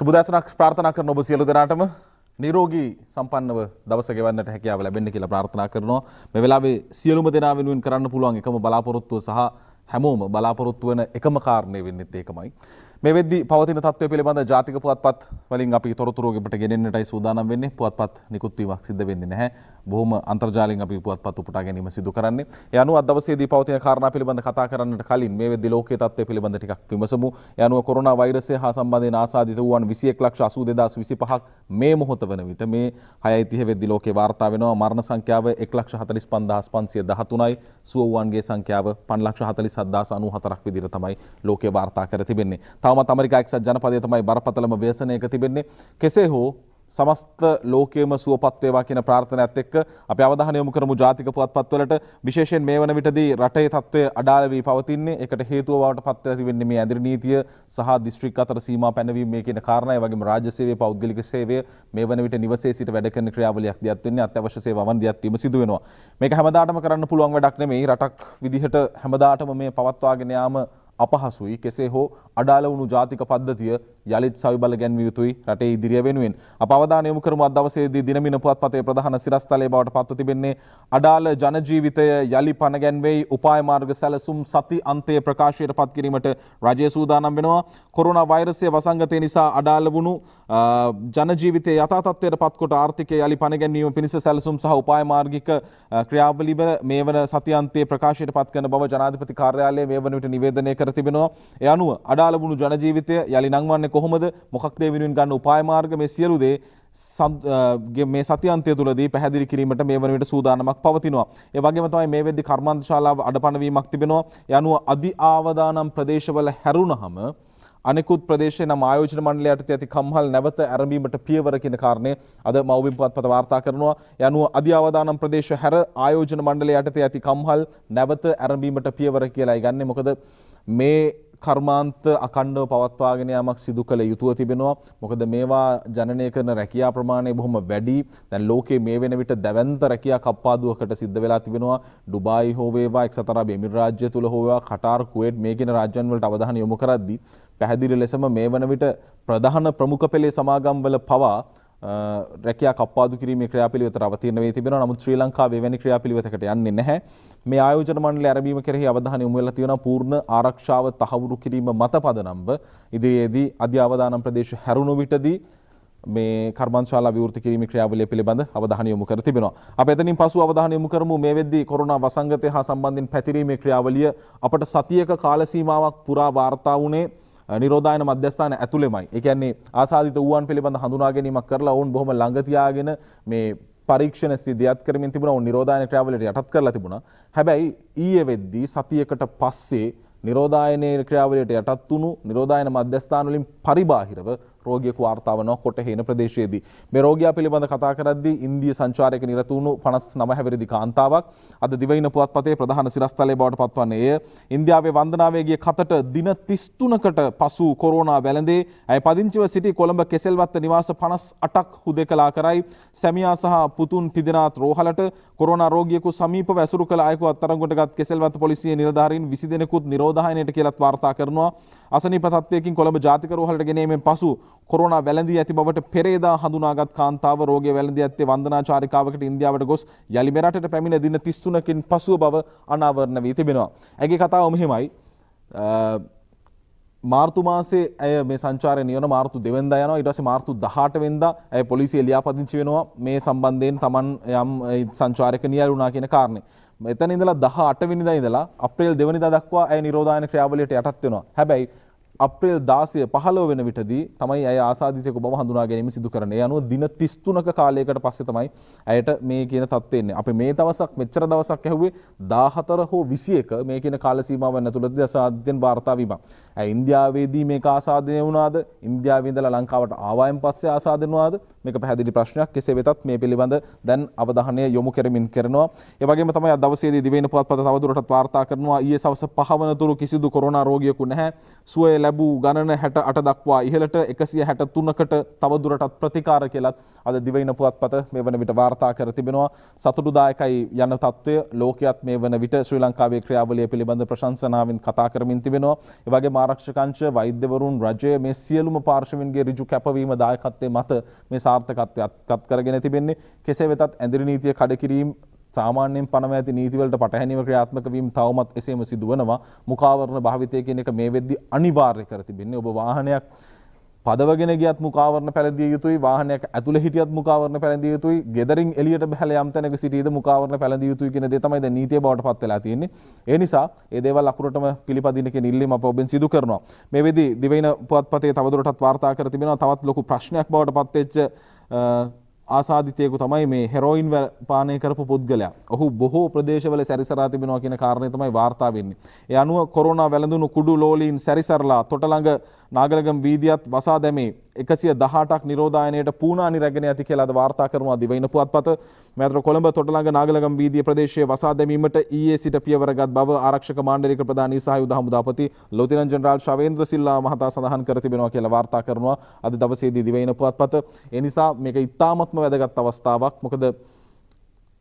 සුබදෑසනක් ප්‍රාර්ථනා කරන ඔබ සියලු දෙනාටම නිරෝගී සම්පන්නව දවස ගෙවන්නට හැකියාව ලැබෙන්න කියලා ප්‍රාර්ථනා කරනවා. මේ වෙලාවේ සියලුම දෙනා වෙනුවෙන් කරන්න පුළුවන් එකම බලාපොරොත්තුව සහ හැමෝම බලාපොරොත්තු වෙන එකම කාරණේ වෙන්නේ ඒකමයි. මේ වෙද්දී පවතින තත්ත්වය පිළිබඳ ජාතික පුවත්පත් වලින් අපි තොරතුරු ඔබට ගෙනෙන්නටයි සූදානම් වෙන්නේ. පුවත්පත් නිකුත් වීමක් සිද්ධ වෙන්නේ නැහැ. බොහොම අන්තර්ජාලයෙන් අපි පුවත්පත් උපුටා ගැනීම සිදු කරන්නේ. ඒ අනුව අද දවසේදී පවතින කාරණා පිළිබඳ කතා කරන්නට කලින් මේ වෙද්දී ලෝකයේ තත්ත්වය පිළිබඳ ටිකක් විමසමු. ඒ අනුව කොරෝනා වෛරසය හා සම්බන්ධයෙන් ආසාදිත වූවන් 21,82,025ක් මේ මොහොත වන විට මේ 6:30 වෙද්දී ලෝකේ වාර්තා වෙනවා. මරණ සංඛ්‍යාව 1,45,513යි. සුව වූවන්ගේ සංඛ්‍යාව 5,47,094ක් විදිහට තමයි ලෝකේ වාර්තා කර තිබෙන්නේ. තවමත් ඇමරිකා එක්සත් ජනපදයේ තමයි බරපතලම ව්‍යසනයක තිබෙන්නේ. කෙසේ හෝ සමස්ත ලෝකයේම සුවපත් වේවා කියන ප්‍රාර්ථනාවත් එක්ක අපි අවධානය යොමු කරමු ජාතික පුවත්පත්වලට. විශේෂයෙන් මේ වන විටදී රටේ තත්ත්වය අඩාල වී පවතින්නේ. ඒකට හේතුව බවට පත් වෙලා තිබෙන්නේ මේ ඇඳිරි නීතිය සහ දිස්ත්‍රික් අතර සීමා පැනවීම මේ කියන කාරණා. ඒ වගේම රාජ්‍ය සේවය පෞද්ගලික සේවය මේ වන විට නිවසේ සිට වැඩ කරන ක්‍රියාවලියක් දියත් වෙන්නේ. අත්‍යවශ්‍ය සේවාවන් දියත් වීම සිදු වෙනවා. මේක හැමදාටම කරන්න පුළුවන් වැඩක් නෙමෙයි. රටක් විදිහට හැමදාටම මේ පවත්වාගෙන යාම අපහසුයි. කෙසේ හෝ අඩාල වුණු ජාතික පද්ධතිය යලිත් සවිබල ගැන්විය යුතුයි රටේ ඉදිරිය වෙනුවෙන්. අප අවධානය යොමු කරමු අද දවසේදී දිනමින පුවත්පතේ ප්‍රධාන සිරස්තලයේ බවට පත්ව තිබෙන්නේ අඩාල ජන ජීවිතය යලි පණ ගැන්වෙයි උපාය මාර්ග සැලසුම් සති අන්තයේ ප්‍රකාශයට පත් කිරීමට රජය සූදානම් වෙනවා. කොරෝනා වෛරසය වසංගතය නිසා අඩාල වුණු ජන ජීවිතයේ යථා තත්ත්වයට පත්කොට ආර්ථිකය යලි පණ ගැන්වීම පිණිස සැලසුම් සහ උපාය මාර්ගික ක්‍රියාවලිය මේ වන සති අන්තයේ ප්‍රකාශයට පත් කරන බව ජනාධිපති කාර්යාලය මේ වන විට නිවේදනය කර තිබෙනවා. ඒ අනුව අඩාල වුණු ජන ජීවිතය යලි නංවන්නේ කොහොමද, මොකක්ද ඒ වෙනුවෙන් ගන්න උපාය මාර්ග, මේ සියලු දේ මේ සතියන්තය තුළදී පැහැදිලි කිරීමට මේ වන විට සූදානමක් පවතිනවා. ඒ වගේම තමයි මේ වෙද්දී කර්මාන්ත ශාලාව අඩපණ වීමක් තිබෙනවා. ඒ අනුව අධි ආවදානම් ප්‍රදේශවල හැරුණහම අනෙකුත් ප්‍රදේශයේ නම් ආයෝජන මණ්ඩලයට ඇති කම්හල් නැවත ආරම්භීමට පියවර කියන කාරණය අද මව්බිම් පුවත්පත වාර්තා කරනවා. ඒ අනුව අධි ආවදානම් ප්‍රදේශ හැර ආයෝජන මණ්ඩලයට ඇති කම්හල් නැවත ආරම්භීමට පියවර කියලායි ගන්නෙ. මොකද මේ කර්මාන්ත අකණ්ඩව පවත්වාගෙන යාමක් සිදු කළ යුතුව තිබෙනවා. මොකද මේවා ජනනය කරන රැකියා ප්‍රමාණය බොහොම වැඩි. දැන් ලෝකයේ මේ වෙන විට දැවැන්ත රැකියා කප්පාදුවකට සිද්ධ වෙලා තිබෙනවා. ඩුබායි හෝ වේවා, එක්සත් අරාබි එමිරාජ්‍ය තුල හෝ වේවා, කටාර්, කුවේට් මේ කියන රාජ්‍යන් වලට අවධානය යොමු කරද්දී පැහැදිලි ලෙසම මේ වන විට ප්‍රධාන ප්‍රමුඛ පෙළේ සමාගම් වල පවා රැකියා කප්පාදු කිරීමේ ක්‍රියාපිළිවෙතට අවතීර්ණ වී තිබෙනවා. නමුත් ශ්‍රී ලංකාවේ එවැනි ක්‍රියාපිළිවෙතකට යන්නේ නැහැ. මේ ආයෝජන මණ්ඩලය ආරම්භීම කෙරෙහි අවධානය යොමු වෙලා තියෙනවා. පූර්ණ ආරක්ෂාව තහවුරු කිරීම මත පදනම්ව ඉදිරියේදී අධි අවදානම් ප්‍රදේශ හැරුණු විටදී මේ කර්මාන්ත ශාලා විවෘත කිරීමේ ක්‍රියාවලිය පිළිබඳ අවධානය යොමු කර තිබෙනවා. අපි එතනින් පසු අවධානය යොමු කරමු මේ වෙද්දී කොරෝනා වසංගතය හා සම්බන්ධයෙන් පැතිරීමේ ක්‍රියාවලිය අපට සතියක කාල සීමාවක් පුරා වාර්තා වුණේ නිරෝධායන මධ්‍යස්ථාන ඇතුළෙමයි. ඒ කියන්නේ ආසාදිත වූවන් පිළිබඳ හඳුනා ගැනීමක් කරලා ඔවුන් බොහොම ළඟ තියාගෙන මේ පරීක්ෂණ සිද්ධියත් කරමින් තිබුණා. ඔවුන් නිරෝධායන ක්‍රියාවලියට යටත් කරලා තිබුණා. හැබැයි ඊයේ වෙද්දී සතියකට පස්සේ නිරෝධායනයේ ක්‍රියාවලියට යටත් වුණු නිරෝධායන මධ්‍යස්ථාන වලින් පරිබාහිරව රෝගියෙකු වාර්තා වෙනවා කොටහේන ප්‍රදේශයේදී. මේ රෝගියා පිළිබඳ කතා කරද්දී ඉන්දිය සංචාරයක නිරත වුණු 59 හැවිරිදි කාන්තාවක් අද දිවයින පුවත්පතේ ප්‍රධාන සිරස්තලයේ බවට පත්වන්නේ. එය ඉන්දියාවේ වන්දනාවේගිය කතට දින 33කට පසු කොරෝනා වැළඳේ. ඇය පදිංචිව සිටි කොළඹ කෙසෙල්වත්ත නිවාස 58ක් හුදෙකලා කරයි. සැමියා සහ පුතුන් තිදෙනාත් රෝහලට. කොරෝනා රෝගියෙකු සමීපව ඇසුරු කළ අයෙකු අත්අඩංගුවටගත් කෙසෙල්වත්ත පොලිසියේ නිලධාරීන් 20 දෙනෙකුත් නිරෝධායනයට කියලාත් වාර්තා කරනවා. අසනීප තත්ත්වයකින් කොළඹ ජාතික රෝහලට ගෙනීමෙන් පසු කොරෝනා වැළඳී ඇති බවට පෙරේදා හඳුනාගත් කාන්තාව රෝගය වැළඳී ඇත්තේ වන්දනාචාරිකාවකට ඉන්දියාවට ගොස් යලි මෙරටට පැමිණ දින 33කින් පසුව බව අනාවරණ වී තිබෙනවා. ඇගේ කතාව මෙහෙමයි. මාර්තු මාසේ ඇය මේ සංචාරය නියන මාර්තු 2 වෙනිදා යනවා. ඊට පස්සේ මාර්තු 18 වෙනිදා ඇය පොලිසිය ලියාපදිංචි වෙනවා මේ සම්බන්ධයෙන් Taman යම් සංචාරයක නියැලුණා කියන කාරණේ. එතන ඉඳලා 18 වෙනිදා ඉඳලා අප්‍රේල් 2 වෙනිදා දක්වා ඇය නිරෝධායන ක්‍රියාවලියට යටත් වෙනවා. හැබැයි අප්‍රේල් 16 15 වෙන විටදී තමයි ඇය ආසාදිතයෙකු බව හඳුනා ගැනීම සිදු කරන්නේ. ඒ අනුව දින 33ක කාලයකට පස්සේ තමයි ඇයට මේ කියන තත්ත්වය එන්නේ. අපි මේ දවසක් මෙච්චර දවසක් ඇහුවේ 14 හෝ 21 මේ කියන කාල සීමාවන් ඇතුළතදී ආසාදිතෙන් වාර්තා වීමක්. ඇයි ඉන්දියාවේදී මේක ආසාදනය වුණාද? ඉන්දියාවේ ඉඳලා ලංකාවට ආවයින් පස්සේ ආසාදනය වුණාද? මේක පැහැදිලි ප්‍රශ්නයක්. කෙසේ වෙතත් මේ පිළිබඳ දැන් අවධානය යොමු කරමින් කරනවා. ඒ වගේම තමයි අද දවසේදී දිවයින පුවත්පත තවදුරටත් වාර්තා කරනවා ඊයේ සවස් 5 වනතුරු කිසිදු කොරෝනා රෝගියෙකු නැහැ. සුවය ලැබූ ගණන 68 දක්වා ඉහළට 163කට තවදුරටත් ප්‍රතිකාර කියලත් අද දිවයින පුවත්පත මේ වන විට වාර්තා කර තිබෙනවා. සතුටුදායකයි යන තත්ත්වය ලෝකයක් මේ වන විට ශ්‍රී ලංකාවේ ක්‍රියාවලිය පිළිබඳ ප්‍රශංසනාවෙන් කතා කරමින් තිබෙනවා. ඒ වගේම ආරක්ෂක අංශ, වෛද්‍යවරුන්, රජය මේ සියලුම පාර්ශවයන්ගේ ඍජු කැපවීම දායකත්වයේ මත මේ සාර්ථකත්වය අත්පත් කරගෙන තිබෙන්නේ. කෙසේ වෙතත් ඇඳිරි නීතිය කඩකිරීම සාමාන්‍යයෙන් පනම ඇති නීතිවලට පටහැනිව ක්‍රියාත්මක වීම තවමත් එසේම සිදු වෙනවා. මුඛාවරණ භාවිතය කියන එක මේ වෙද්දී අනිවාර්ය කර තිබෙන්නේ. ඔබ වාහනයක් පදවගෙන ගියත් මුඛාවරණ පැළඳිය යුතුයි. වාහනයක් ඇතුළේ හිටියත් මුඛාවරණ පැළඳිය යුතුයි. ගෙදරින් එළියට බහලා යම් තැනක සිටීද මුඛාවරණ පැළඳිය යුතුයි කියන දේ තමයි දැන් නීතිය බවට පත් වෙලා තියෙන්නේ. ඒ නිසා ඒ දේවල් අකුරටම පිළිපදින කියන ඉල්ලීම අප ඔබෙන් සිදු කරනවා. මේ වෙද්දී දිවයින පුවත්පතේ තවදුරටත් වාර්තා කර තිබෙනවා. තවත් ලොකු ප්‍රශ්නයක් බවට පත් වෙච්ච ආසාදිතයෙකු තමයි මේ හෙරෝයින් පානය කරපු පුද්ගලයා. ඔහු බොහෝ ප්‍රදේශවල සැරිසරා තිබෙනවා කියන කාරණය තමයි වාර්තා වෙන්නේ. ඒ අනුව කොරෝනා වැළඳුණු කුඩු ලෝලීන් සැරිසරලා තොටළඟ නාගලගම් වීදියත් වසා දැමේ 118ක් නිරෝධායනයට පූනානි රැගෙන ඇති කියලා අද වාර්තා කරනවා දිවයින පුවත්පත. මෙතර කොළඹ තොටළඟ නාගලගම් වීදිය ප්‍රදේශයේ වසා දැමීමට ඊයේ සිට පියවරගත් බව ආරක්ෂක මාණ්ඩලික ප්‍රධානී සහ යුද හමුදාපති ලොතිනන්ට් ජෙනරාල් ශවේන්ද්‍ර සිල්වා මහතා සඳහන් කර තිබෙනවා කියලා වාර්තා කරනවා අද දවසේදී දිවයින පුවත්පත. ඒ නිසා මේක ඉතාමත්ම වැදගත් අවස්ථාවක්. මොකද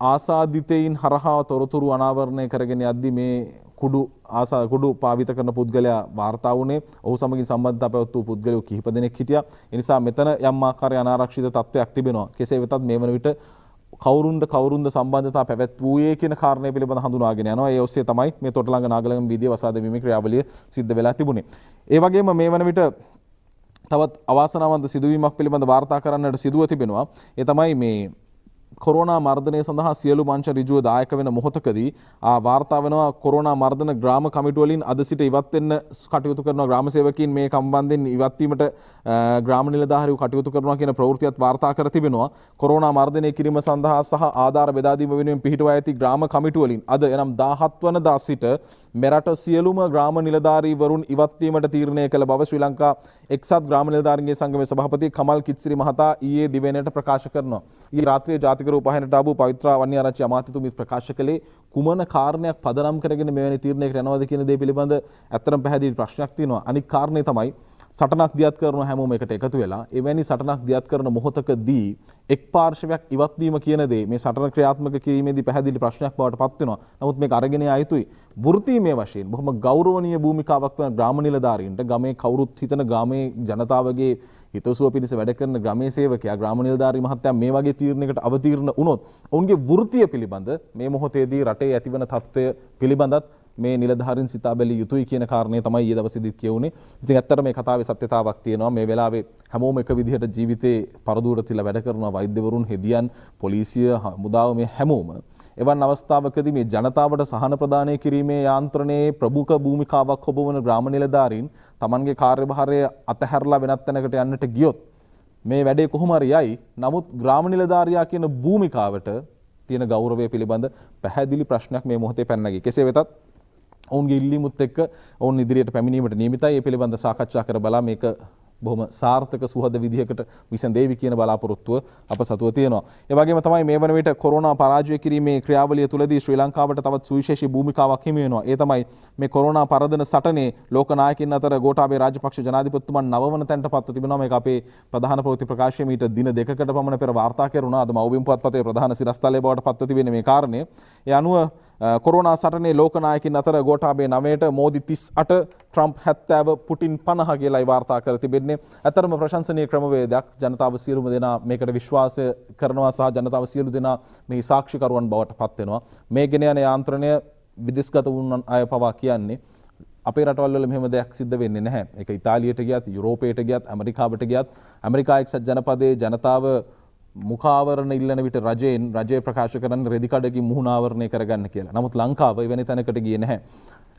ආසාදිතයින් හරහා තොරතුරු අනාවරණය කරගෙන යද්දී මේ කුඩු පාවිත කරන පුද්ගලයා වාර්තා වුණේ. ඔහු සමගින් සම්බන්ධතා පැවැත් වූ පුද්ගලයෝ කිහිප දෙනෙක් හිටියා. ඒ නිසා මෙතන යම් ආකාරයේ අනාරක්ෂිත තත්ත්වයක් තිබෙනවා. කෙසේ වෙතත් මේ වන විට කවුරුන්ද සම්බන්ධතා පැවැත්වුවේ කියන කාරණය පිළිබඳ හඳුනාගෙන යනවා. ඒ ඔස්සේ තමයි මේ තොටළඟ නාගලගම වීදිය වසා දැමීමේ ක්‍රියාවලිය සිද්ධ වෙලා තිබුණේ. ඒ වගේම මේ වන විට තවත් අවාසනාවන්ත සිදුවීමක් පිළිබඳ වාර්තා කරන්නට සිදුව තිබෙනවා. ඒ තමයි මේ කොරෝනා මර්ධනය සඳහා සියලු මංච ඍජුව දායක වෙන මොහොතකදී වාර්තා වෙනවා කොරෝනා මර්ධන ග්‍රාම කමිටු වලින් අද සිට ඉවත් වෙන්න කටයුතු කරන ග්‍රාම සේවකීන් මේ සම්බන්ධයෙන් ඉවත් වීමට ග්‍රාම නිලධාරීව කටයුතු කරනවා කියන ප්‍රවෘත්තියත් වාර්තා කර තිබෙනවා. කොරෝනා මර්ධනය කිරීම සඳහා සහ ආධාර බෙදා දීම වෙනුවෙන් පිහිටුවා ඇති ග්‍රාම කමිටු වලින් අද එනම් 17 වනදා සිට මෙරට සියලුම ග්‍රාම නිලධාරීවරුන් ඉවත් වීමට තීරණය කළ බව ශ්‍රී ලංකා එක්සත් ග්‍රාම නිලධාරීන්ගේ සංගමේ සභාපති කමල් කිත්සිරි මහතා ඊයේ දිවයිනට ප්‍රකාශ කරනවා. ඊයේ රාත්‍රියේ ජාතික රූපවාහිනියට ආපු පවිත්‍ර වන්‍යාරච්චි අමාත්‍යතුමි ප්‍රකාශ කළේ කුමන කාරණයක් පදනම් කරගෙන මෙවැනි තීරණයකට යනවද කියන දේ පිළිබඳ ඇත්තටම පැහැදිලි ප්‍රශ්නයක් තියෙනවා. අනික් කාරණේ තමයි සටනක් දියත් කරන හැමෝම එකට එකතු වෙලා එවැනි සටනක් දියත් කරන මොහොතකදී එක් පාර්ශවයක් ඉවත් වීම කියන දේ මේ සටන ක්‍රියාත්මක කිරීමේදී පැහැදිලි ප්‍රශ්නයක් බවට පත් වෙනවා. නමුත් මේක අරගෙන ආයුතුයි වෘත්තීමය වශයෙන් බොහොම ගෞරවනීය භූමිකාවක් වන ග්‍රාම නිලධාරීන්ට ගමේ කවුරුත් හිතන ගමේ ජනතාවගේ හිතසුව පිණිස වැඩ කරන ග්‍රාමීය සේවකයා ග්‍රාම නිලධාරී මහත්තයා මේ වගේ තීරණයකට අවතීර්ණ වුණොත් ඔවුන්ගේ වෘත්තිය පිළිබඳ මේ මොහොතේදී රටේ ඇතිවන තත්ත්වය පිළිබඳත් මේ නිලධාරීන් සිතා බැලිය යුතුයි කියන කාරණේ තමයි ඊයේ දවසේදීත් කියුනේ. ඉතින් ඇත්තට මේ කතාවේ සත්‍යතාවක් තියෙනවා. මේ වෙලාවේ හැමෝම එක විදිහට ජීවිතේ පරදුර තියලා වැඩ කරනවා. වෛද්‍යවරුන්, හෙදියන්, පොලිසිය, හමුදාව මේ හැමෝම. එවන් අවස්ථාවකදී මේ ජනතාවට සහන ප්‍රදානය කිරීමේ යාන්ත්‍රණයේ ප්‍රමුඛ භූමිකාවක් ඔබවන ග්‍රාම නිලධාරීන් තමන්ගේ කාර්යභාරය අතහැරලා වෙනත් තැනකට යන්නට ගියොත් මේ වැඩේ කොහොම හරි යයි. නමුත් ග්‍රාම නිලධාරියා කියන භූමිකාවට තියෙන ගෞරවය පිළිබඳ පැහැදිලි ප්‍රශ්නයක් මේ මොහොතේ පැන නැගී. කෙසේ වෙතත් ඔවුන්ගේ ඉල්ලීමුත් එක්ක ඔවුන් ඉදිරියට පැමිණීමට නියමිතයි. ඒ පිළිබඳ සාකච්ඡා කර බලා මේක බොහොම සාර්ථක සුහද විදිහකට විසඳේවි කියන බලාපොරොත්තුව අප සතුව තියෙනවා. ඒ වගේම තමයි මේ වන විට කොරෝනා පරාජය කිරීමේ ක්‍රියාවලිය තුලදී ශ්‍රී ලංකාවට තවත් සුවිශේෂී භූමිකාවක් හිමි වෙනවා. ඒ තමයි මේ කොරෝනා පරදන සටනේ ලෝක නායකින් අතර ගෝඨාභය රාජපක්ෂ ජනාධිපතිතුමන් 9 වන තැනට පත්ව තිබෙනවා. මේක අපේ ප්‍රධාන ප්‍රවෘත්ති ප්‍රකාශයේ මීට දින දෙකකට පමණ පෙර වාර්තා කෙරුණා. අද මව්බිම් පුවත්පතේ ප්‍රධාන සිරස්තලයේ බවට පත්ව තිබෙන්නේ මේ කාරණය. ඒ අනුව කොරෝනා සටනේ ලෝක නායකින් අතර ගෝඨාභය 9ට මෝදි 38 ට්‍රම්ප් 70 පුටින් 50 කියලායි වාර්තා කර තිබෙන්නේ. අතරම ප්‍රශංසනීය ක්‍රමවේදයක් ජනතාව සියලුම දෙනා මේකට විශ්වාසය කරනවා සහ ජනතාව සියලු දෙනා මේ සාක්ෂිකරුවන් බවට පත් වෙනවා. මේ ගෙන යන යාන්ත්‍රණය විදේශගත වුණ අය පවා කියන්නේ අපේ රටවල් වල මෙහෙම දෙයක් සිද්ධ වෙන්නේ නැහැ. ඒක ඉතාලියට ගියත්, යුරෝපයට ගියත්, ඇමරිකාවට ගියත්, ඇමරිකා එක්සත් ජනපදයේ ජනතාව මුඛාවරණ ඉල්ලන විට රජය ප්‍රකාශ කරන්නේ රෙදි කඩකින් මුහුණ ආවරණය කරගන්න කියලා. නමුත් ලංකාව එවැනි තැනකට ගියේ නැහැ.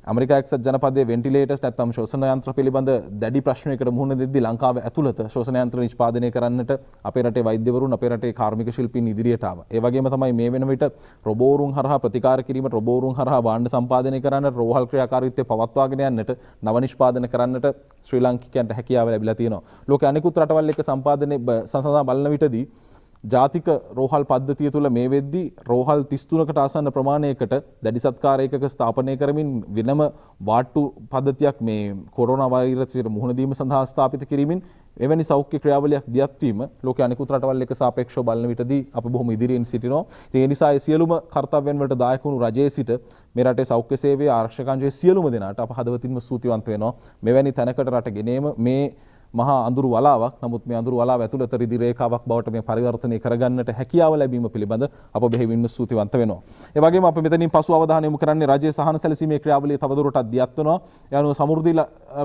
ඇමරිකා එක්සත් ජනපදයේ වෙන්ටිලේටර්ස් නැත්නම් ශෝෂණ යන්ත්‍ර පිළිබඳ දැඩි ප්‍රශ්නයකට මුහුණ දෙද්දී ලංකාව ඇතුළත ශෝෂණ යන්ත්‍ර නිෂ්පාදනය කරන්නට අපේ රටේ වෛද්‍යවරුන්, අපේ රටේ කාර්මික ශිල්පීන් ඉදිරියට ආවා. ඒ වගේම තමයි මේ වෙන විට රොබෝරුන් හරහා ප්‍රතිකාර කිරීමට, රොබෝරුන් හරහා භාණ්ඩ සම්පාදනය කරන්නට, රෝහල් ක්‍රියාකාරීත්වය පවත්වාගෙන යන්නට, නව නිෂ්පාදන කරන්නට ශ්‍රී ලාංකිකයන්ට හැකියාව ලැබිලා තියෙනවා. ලෝකයේ අනෙකුත් රටවල් එක්ක සම්පාදනයේ සඳහා බලන විටදී ජාතික රෝහල් පද්ධතිය තුළ මේ වෙද්දී රෝහල් 33කට ආසන්න ප්‍රමාණයකට දැඩි සත්කාර ඒකක ස්ථාපනය කරමින් වෙනම වාට්ටු පද්ධතියක් මේ කොරෝනා වෛරසයට මුහුණ දීම සඳහා ස්ථාපිත කිරීමෙන් එවැනි සෞඛ්‍ය ක්‍රියාවලියක් දියත් වීම ලෝකයේ අනෙකුත් රටවල් එක්ක සාපේක්ෂව බලන විටදී අප බොහොම ඉදිරියෙන් සිටිනවා. ඒ නිසා ඒ සියලුම කර්තව්‍යයන් වලට දායක වුණු රජයේ සිට මේ රටේ සෞඛ්‍ය සේවයේ ආරක්ෂක අංශයේ සියලුම දෙනාට අප හදවතින්ම ස්තුතිවන්ත වෙනවා. මෙවැනි තැනකට රට ගෙනීම මේ මහා අඳුරු වලාවක්. නමුත් මේ අඳුරු වලාව ඇතුළත රිදි රේඛාවක් බවට මේ පරිවර්තනය කරගන්නට හැකියාව ලැබීම පිළිබඳ අප බෙහෙවින්ම ස්තුතිවන්ත වෙනවා. ඒ වගේම අපි මෙතනින් පසු අවධානය යොමු කරන්නේ රජයේ සහන සැලසීමේ ක්‍රියාවලිය තවදුරටත් දියත් වෙනවා. ඒ අනුව සමෘද්ධි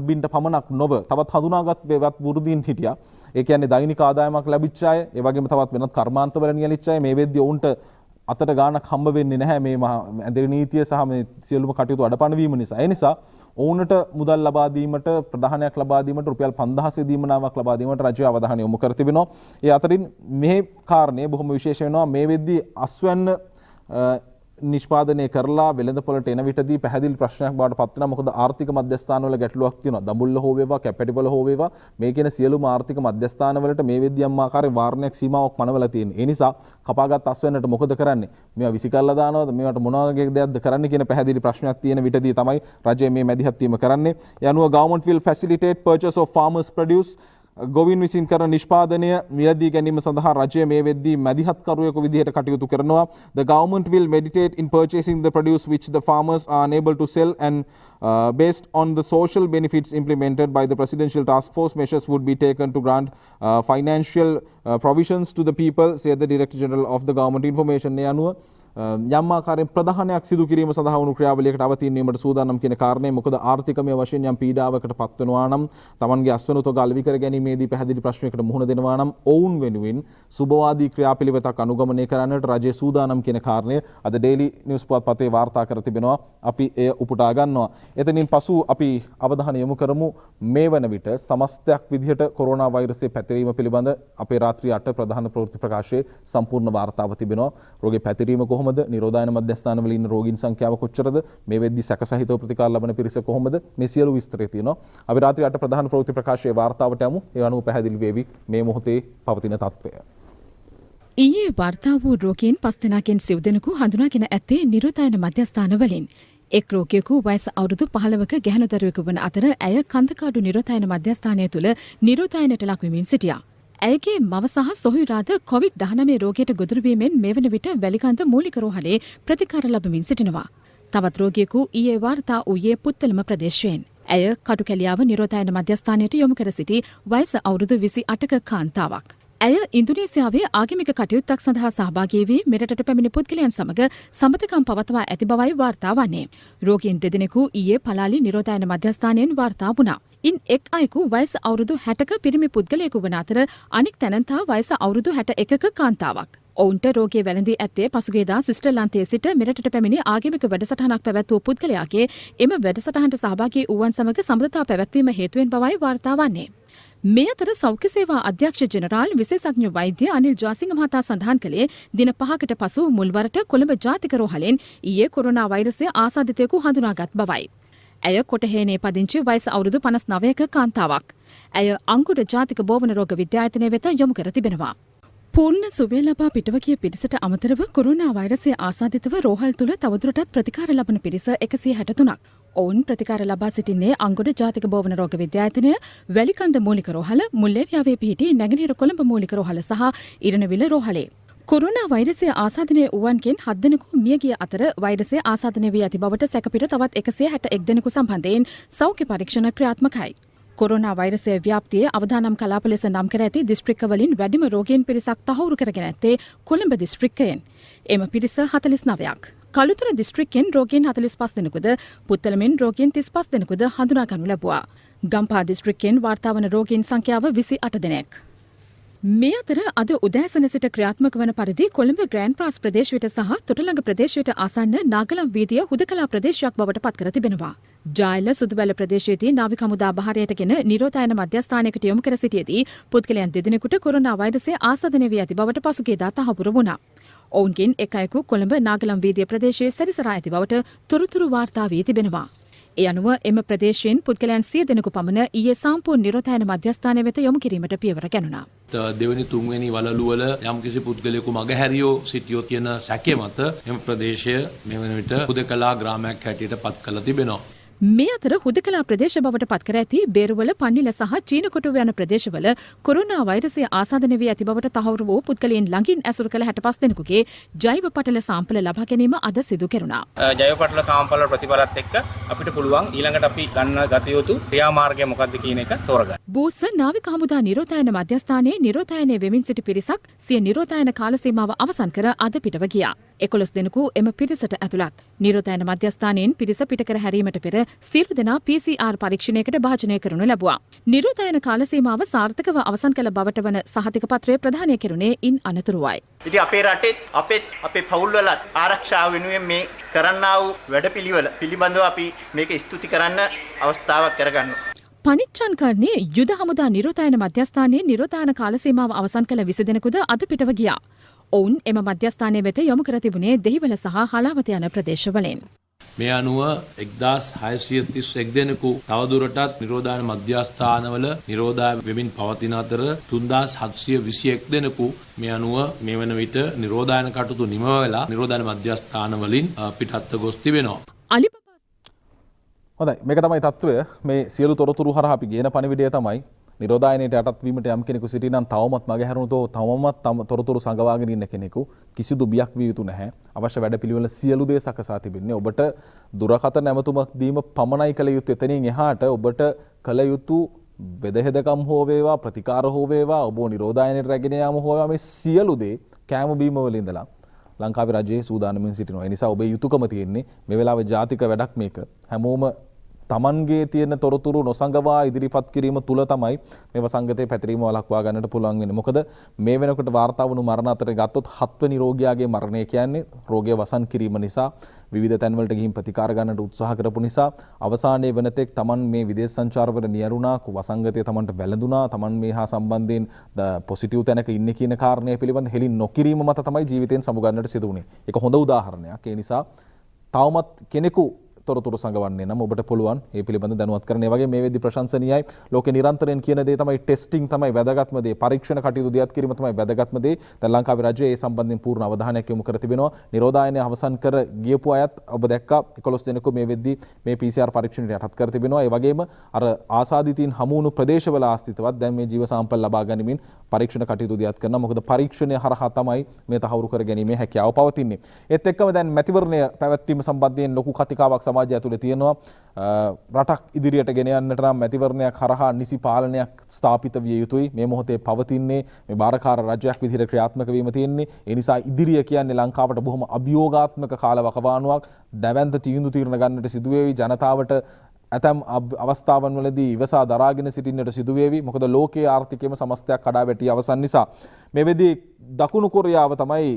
බින්ට පමණක් නොව තවත් හඳුනාගත් වේවත් වෘදීන් හිටියා. ඒ කියන්නේ දෛනික ආදායමක් ලැබිච්ච අය, ඒ වගේම තවත් වෙනත් කර්මාන්තවල නියැලිච්ච අය මේ වෙද්දී ඔවුන්ට අතට ගාණක් හම්බ වෙන්නේ නැහැ මේ ඇඳිරි නීතිය සහ මේ සියලුම කටයුතු අඩපණ වීම නිසා. ඒ නිසා ඔවුන්ට මුදල් ලබා දීමට ප්‍රධානයක් ලබා දීමට රුපියල් 5000 දීමනාවක් ලබා දීමට රජය අවධානය යොමු කර තිබෙනවා. ඒ අතරින් මේ කාරණය බොහොම විශේෂ වෙනවා. මේ වෙද්දී අස්වැන්න නිෂ්පාදනය කරලා වෙළඳපොළට එන විටදී පැහැදිලි ප්‍රශ්නයක් බවට පත් වෙනවා. මොකද ආර්ථික මධ්‍යස්ථානවල ගැටලුවක් තියෙනවා. දඹුල්ල හෝ වේවා, කැපැටිපොළ හෝ වේවා, මේ කියන සියලුම ආර්ථික මධ්‍යස්ථානවලට මේ වෙද්දී යම් ආකාරයේ වාරණයක් සීමාවක් පනවලා තියෙනවා. ඒ නිසා කපාගත් අස්වැන්නට මොකද කරන්නේ? මේවා විසිකල්ලා දානවද? මේවට මොන වගේ දෙයක්ද කරන්න කියන පැහැදිලි ප්‍රශ්නයක් තියෙන විටදී තමයි රජය මේ මැදිහත් වීම කරන්නේ. ඒ අනුව government will facilitate purchase of farmers produce ගොවින් විසින් කරන නිෂ්පාදනය මිලදී ගැනීම සඳහා රජය මේ වෙද්දී මැදිහත්කරුවෙකු විදිහට කටයුතු කරනවා. The government will meditate in purchasing the produce which the farmers are unable to sell and based on the social benefits implemented by the Presidential Task Force, measures would be taken to grant financial provisions to the people, said the Director General of the Government Information. අනුව යම් ආකාරයෙන් ප්‍රධානයක් සිදු කිරීම සඳහා වුණු ක්‍රියාවලියකට අවතීන් වීමට සූදානම් කියන කාරණය. මොකද ආර්ථිකමය වශයෙන් යම් පීඩාවකට පත් වෙනවා නම් Tamanගේ අස්වැනු තොග අලෙවි කර ගැනීමේදී පැහැදිලි ප්‍රශ්නයකට මුහුණ දෙනවා නම් ඔවුන් වෙනුවෙන් සුබවාදී ක්‍රියාපිළිවෙතක් අනුගමනය කරන්නට රජය සූදානම් කියන කාරණය අද ඩේලි නිවුස් පුවත්පතේ වාර්තා කර තිබෙනවා. අපි එය උපුටා ගන්නවා. එතනින් පසු අපි අවධානය යොමු කරමු මේ වන විට සමස්තයක් විදිහට කොරෝනා වෛරසය පැතිරීම පිළිබඳ අපේ රාත්‍රී 8 ප්‍රධාන ප්‍රවෘත්ති ප්‍රකාශයේ සම්පූර්ණ වාර්තාව තිබෙනවා. රෝගේ පැතිරීම කොහොමද? නිරෝධායන මධ්‍යස්ථානවල ඉන්න රෝගීන් සංඛ්‍යාව කොච්චරද? මේ වෙද්දී සැකසහිතව ප්‍රතිකාර ලබන පිරිස කොහොමද? මේ සියලු විස්තර තියෙනවා. අපි රාත්‍රී 8 ප්‍රධාන ප්‍රවෘත්ති ප්‍රකාශයේ වාර්තාවට යමු. ඒ අනුව පැහැදිලි වේවි මේ මොහොතේ පවතින තත්ත්වය. ඊයේ වාර්තා වූ රෝගීන් 5 දෙනාගෙන් 7 දෙනෙකු හඳුනාගෙන ඇත්තේ නිරෝධායන මධ්‍යස්ථානවලින්. එක් රෝගියෙකු වයස අවුරුදු 15ක ගැහැණු දරුවෙකු වන අතර ඇය කන්දකාඩු නිරෝධායන මධ්‍යස්ථානය තුළ නිරෝධායනයට ලක්වෙමින් සිටියා. ඇයගේ මව සහ සොහොයුරාද COVID-19 රෝගයට ගොදුරු වීමෙන් මෙවන විට වැලිකන්ද මූලික රෝහලේ ප්‍රතිකාර ලබමින් සිටිනවා. තවත් රෝගියෙකු ඊයේ වාර්තා වූයේ පුත්තලම ප්‍රදේශයෙන්. ඇය කටුකැලියාව නිරෝධායන මධ්‍යස්ථානයට යොමු කර සිටි වයස අවුරුදු 28ක කාන්තාවක්. ඇය ඉන්දුනීසියාවේ ආගමික කටයුත්තක් සඳහා සහභාගී වී මෙරටට පැමිණි පුද්ගලයන් සමග සම්මතකම් පවත්වා ඇති බවයි වාර්තා වන්නේ. රෝගීන් දෙදෙනෙකු ඊයේ පලාලි නිරෝධායන මධ්‍යස්ථානයෙන් වාර්තා වුණා. ඉන් එක් අයෙකු වයස අවුරුදු 60ක පිරිමි පුද්ගලයෙකු වන අතර අනෙක් තැනැත්තා වයස අවුරුදු 61ක කාන්තාවක්. ඔවුන්ට රෝගය වැළඳී ඇත්තේ පසුගියදා ස්විට්සර්ලන්තයේ සිට මෙරටට පැමිණි ආගමික වැඩසටහනක් පැවැත්වූ පුද්ගලයාගේ එම වැඩසටහනට සහභාගී වූවන් සමග සම්බන්ධතා පැවැත්වීම හේතුවෙන් බවයි වාර්තා වන්නේ. මේ අතර සෞඛ්‍ය සේවා අධ්‍යක්ෂ ජෙනරාල් විශේෂඥ වෛද්‍ය අනිල් ජාසිංහ මහතා සඳහන් කළේ දින 5කට පසු මුල්වරට කොළඹ ජාතික රෝහලෙන් ඊයේ කොරෝනා වෛරසය ආසාදිතයෙකු හඳුනාගත් බවයි. ඇය කොටහේනේ පදිංචි වයස අවුරුදු 59ක කාන්තාවක්. ඇය අංකුඩ ජාතික බෝවන රෝග විද්‍යායතනය වෙත යොමු කර තිබෙනවා. පූර්ණ සුවය ලබා පිටව ගිය පිරිසට අමතරව කොරෝනා වෛරසය ආසාදිතව රෝහල් තුළ තවදුරටත් ප්‍රතිකාර ලබන පිරිස 163ක්. ඔවුන් ප්‍රතිකාර ලබා සිටින්නේ අංගොඩ ජාතික බෝවන රෝග විද්‍යායතනය, වැලිකන්ද මූලික රෝහල, මුල්ලේරියාවේ පිහිටි නැගෙනහිර කොළඹ මූලික රෝහල සහ ඉරණවිල රෝහලේ. කොරෝනා වෛරසය ආසාදනය වූවන්ගෙන් 7 දෙනෙකු මියගිය අතර වෛරසය ආසාදනය වී ඇති බවට සැකපිට තවත් 161 දෙනෙකු සම්බන්ධයෙන් සෞඛ්‍ය පරීක්ෂණ ක්‍රියාත්මකයි. කොරෝනා වෛරසය ව්‍යාප්තියේ අවදානම් කලාප ලෙස නම් කර ඇති දිස්ත්‍රික්කවලින් වැඩිම රෝගීන් පිරිසක් තහවුරු කරගෙන ඇත්තේ කොළඹ දිස්ත්‍රික්කයෙන්. එම පිරිස 49ක්. කළුතර දිස්ත්‍රික්කයෙන් රෝගීන් 45 දෙනෙකුද, පුත්තලමින් රෝගීන් 35 දෙනෙකුද හඳුනා ගනු ලැබුවා. ගම්පහ දිස්ත්‍රික්කයෙන් වාර්තා වන රෝගීන් සංඛ්‍යාව 28 දෙනෙක්. මේ අතර අද උදෑසන සිට ක්‍රියාත්මක වන පරිදි කොළඹ ග්‍රෑන්ඩ් ප්‍රාස් ප්‍රදේශයට සහ තොටළඟ ප්‍රදේශයට ආසන්න නාගලම් වීදිය හුදකලා ප්‍රදේශයක් බවට පත් කර තිබෙනවා. ජායල සුදුබැල ප්‍රදේශයේදී නාවික හමුදා බහරයටගෙන නිරෝධායන මධ්‍යස්ථානයකට යොමු කර සිටියේදී පුද්ගලයන් දෙදෙනෙකුට කොරෝනා වෛරසය ආසාදනය වී ඇති බවට පසුගියදා තහවුරු වුණා. ඔවුන්ගෙන් එක් අයෙකු කොළඹ නාගලම් වීදිය ප්‍රදේශයේ සැරිසරා ඇති බවට තොරතුරු වාර්තා වී තිබෙනවා. ඒ අනුව එම ප්‍රදේශයෙන් පුද්ගලයන් 100 දෙනෙකු පමණ ඊයේ සම්පූර්ණ නිරෝධායන මධ්‍යස්ථානය වෙත යොමු කිරීමට පියවර ගැනුණා. දෙවනි තුන්වෙනි වලලුවල යම්කිසි පුද්ගලයෙකු මගහැරියෝ සිටියෝ කියන සැකය මත එම ප්‍රදේශය මේ වන විට හුදකලා ග්‍රාමයක් හැටියට පත් කරලා තිබෙනවා. මේ අතර හුදකලා ප්‍රදේශ බවට පත් කර ඇති බේරුවල පන්නිල සහ චීන කොටුව යන ප්‍රදේශවල කොරෝනා වෛරසය ආසාදනය වී ඇති බවට තහවුරු වූ පුද්ගලයන් ළඟින් ඇසුරු කළ 65 දෙනෙකුගේ ජෛව පටල සාම්පල ලබා ගැනීම අද සිදු කෙරුණා. ජෛව පටල සාම්පල ප්‍රතිඵලත් එක්ක අපිට පුළුවන් ඊළඟට අපි ගත යුතු ක්‍රියාමාර්ගය මොකක්ද කියන එක තෝරගන්න. බූස්ස නාවික හමුදා නිරෝධායන මධ්‍යස්ථානයේ නිරෝධායනයේ වෙමින් සිටි පිරිසක් සිය නිරෝධායන කාල සීමාව අවසන් කර අද පිටව ගියා. 11 දෙනෙකු එම පිරිසට ඇතුළත්. නිරෝධායන මධ්‍යස්ථානයෙන් පිරිස පිට කර හැරීමට පෙර සියලු දෙනා PCR පරීක්ෂණයකට භාජනය කරනු ලැබුවා. නිරෝධායන කාල සීමාව සාර්ථකව අවසන් කළ බවට වන සහතික පත්‍රය ප්‍රදානය කෙරුණේ ඉන් අනතුරුවයි. ඉතින් අපේ රටේ අපේ පවුල්වලත් ආරක්ෂාව වෙනුවෙන් මේ කරන්නා වූ වැඩපිළිවෙල පිළිබඳව අපි මේක ස්තුති කරන්න අවස්ථාවක් කරගන්නවා. පනිච්චන්කරණයේ යුද හමුදා නිරෝධායන මධ්‍යස්ථානයේ නිරෝධායන කාල සීමාව අවසන් කළ 20 දෙනෙකුද අද පිටව ගියා. ඔවුන් එම මධ්‍යස්ථානය වෙත යොමු කර තිබුණේ දෙහිවල සහ හලාවත යන ප්‍රදේශවලින්. මේ අනුව 1631 දෙනෙකු තවදුරටත් නිරෝධායන මධ්‍යස්ථානවල නිරෝධාය වෙමින් පවතින අතර 3721 දෙනෙකු මේ අනුව මේ වන විට නිරෝධායන කටයුතු නිම වෙලා නිරෝධායන මධ්‍යස්ථාන වලින් පිටත්ව ගොස් තිබෙනවා. හොඳයි මේක තමයි තත්ත්වය. මේ සියලු තොරතුරු හරහා අපි ගේන පණිවිඩය තමයි නිරෝධායනයට යටත් වීමට යම් කෙනෙකු සිටිනම් තවමත් මගහැරුණතෝ තවමත් තොරතුරු සංගවාගෙන ඉන්න කෙනෙකු කිසිදු බියක් විය යුතු නැහැ. අවශ්‍ය වැඩපිළිවෙල සියලු දේ සකසා තිබෙන්නේ. ඔබට දුරකථන නැමතුමක් දීම පමණයි කළ යුතු. එතනින් එහාට ඔබට කළ යුතු වෙදහෙදකම් හෝ වේවා ප්‍රතිකාර හෝ වේවා ඔබ නිරෝධායනයට රැගෙන යාම හෝ වේවා මේ සියලු දේ කෑම බීම වල ඉඳලා ලංකාවේ රජයේ සූදානමින් සිටිනවා. ඒ නිසා ඔබේ යුතුයකම තියෙන්නේ මේ වෙලාවේ ජාතික වැඩක් මේක. හැමෝම තමන්ගේ තියෙන තොරතුරු නොසඟවා ඉදිරිපත් කිරීම තුල තමයි මේ වසංගතයේ පැතිරීම වළක්වා ගන්නට පුළුවන් වෙන්නේ. මොකද මේ වෙනකොට වාර්තා වුණු මරණ අතරේ ගත්තොත් 7 වෙනි රෝගියාගේ මරණය කියන්නේ රෝගය වසන් කිරීම නිසා විවිධ තැන්වලට ගිහින් ප්‍රතිකාර ගන්නට උත්සාහ කරපු නිසා අවසානයේ වෙනතෙක් තමන් මේ විදේශ සංචාරවල නියරුණා වසංගතය තමන්ට වැළඳුණා තමන් මේ හා සම්බන්ධයෙන් පොසිටිව් තැනක ඉන්නේ කියන කාරණය පිළිබඳ හෙළි නොකිරීම මත තමයි ජීවිතයෙන් සමුගන්නට සිදු වුණේ. ඒක හොඳ උදාහරණයක්. ඒ නිසා තවමත් කෙනෙකු තොරතුරු සංගවන්නේ නම් ඔබට පුළුවන් මේ පිළිබඳ දැනුවත් කරන්න. ඒ වගේ මේ වෙද්දි ප්‍රශංසනීයයි. ලෝකේ නිරන්තරයෙන් කියන දේ තමයි ටෙස්ටිං තමයි වැදගත්ම දේ. පරීක්ෂණ කටයුතු දියත් කිරීම තමයි වැදගත්ම දේ. දැන් ලංකාවේ රජය ඒ සම්බන්ධයෙන් පූර්ණ අවධානයක් යොමු කර තිබෙනවා. නිරෝධායනය අවසන් කර ගියපු අයත් ඔබ දැක්කා 11 දෙනෙකු මේ වෙද්දි මේ PCR පරීක්ෂණයට යටත් කර තිබෙනවා. ඒ වගේම අර ආසාදිතයින් හමු වුණු ප්‍රදේශවල ආස්තිතවත් දැන් මේ ජීව සාම්පල් ලබා ගැනීමෙන් පරීක්ෂණ කටයුතු දියත් කරනවා. මොකද පරීක්ෂණය හරහා තමයි මේ තහවුරු කර ගැනීමේ හැකියාව පවතින්නේ. ඒත් එක්කම දැන් මැතිවරණය පැවැත්වීම සම්බන්ධයෙන් ලොකු කතිකාවක් සමාජය ඇතුලේ තියෙනවා. රටක් ඉදිරියට ගෙන යන්නට නම් මැතිවරණයක් හරහා නිසි පාලනයක් ස්ථාපිත විය යුතුයි. මේ මොහොතේ පවතින්නේ මේ බාරකාර රජයක් විදිහට ක්‍රියාත්මක වීම තියෙන්නේ. ඒ නිසා ඉදිරිය කියන්නේ ලංකාවට බොහොම අභියෝගාත්මක කාලවකවානුවක්. දැවැන්ත තීන්දුව తీරන ගන්නට සිදු වේවි. ජනතාවට ඇතම් අවස්ථාවන් වලදී ඉවසා දරාගෙන සිටින්නට සිදු වේවි. මොකද ලෝකයේ ආර්ථිකයේම සමස්තයක් කඩා වැටි අවසන් නිසා මේ වෙද්දී දකුණු කොරියාව තමයි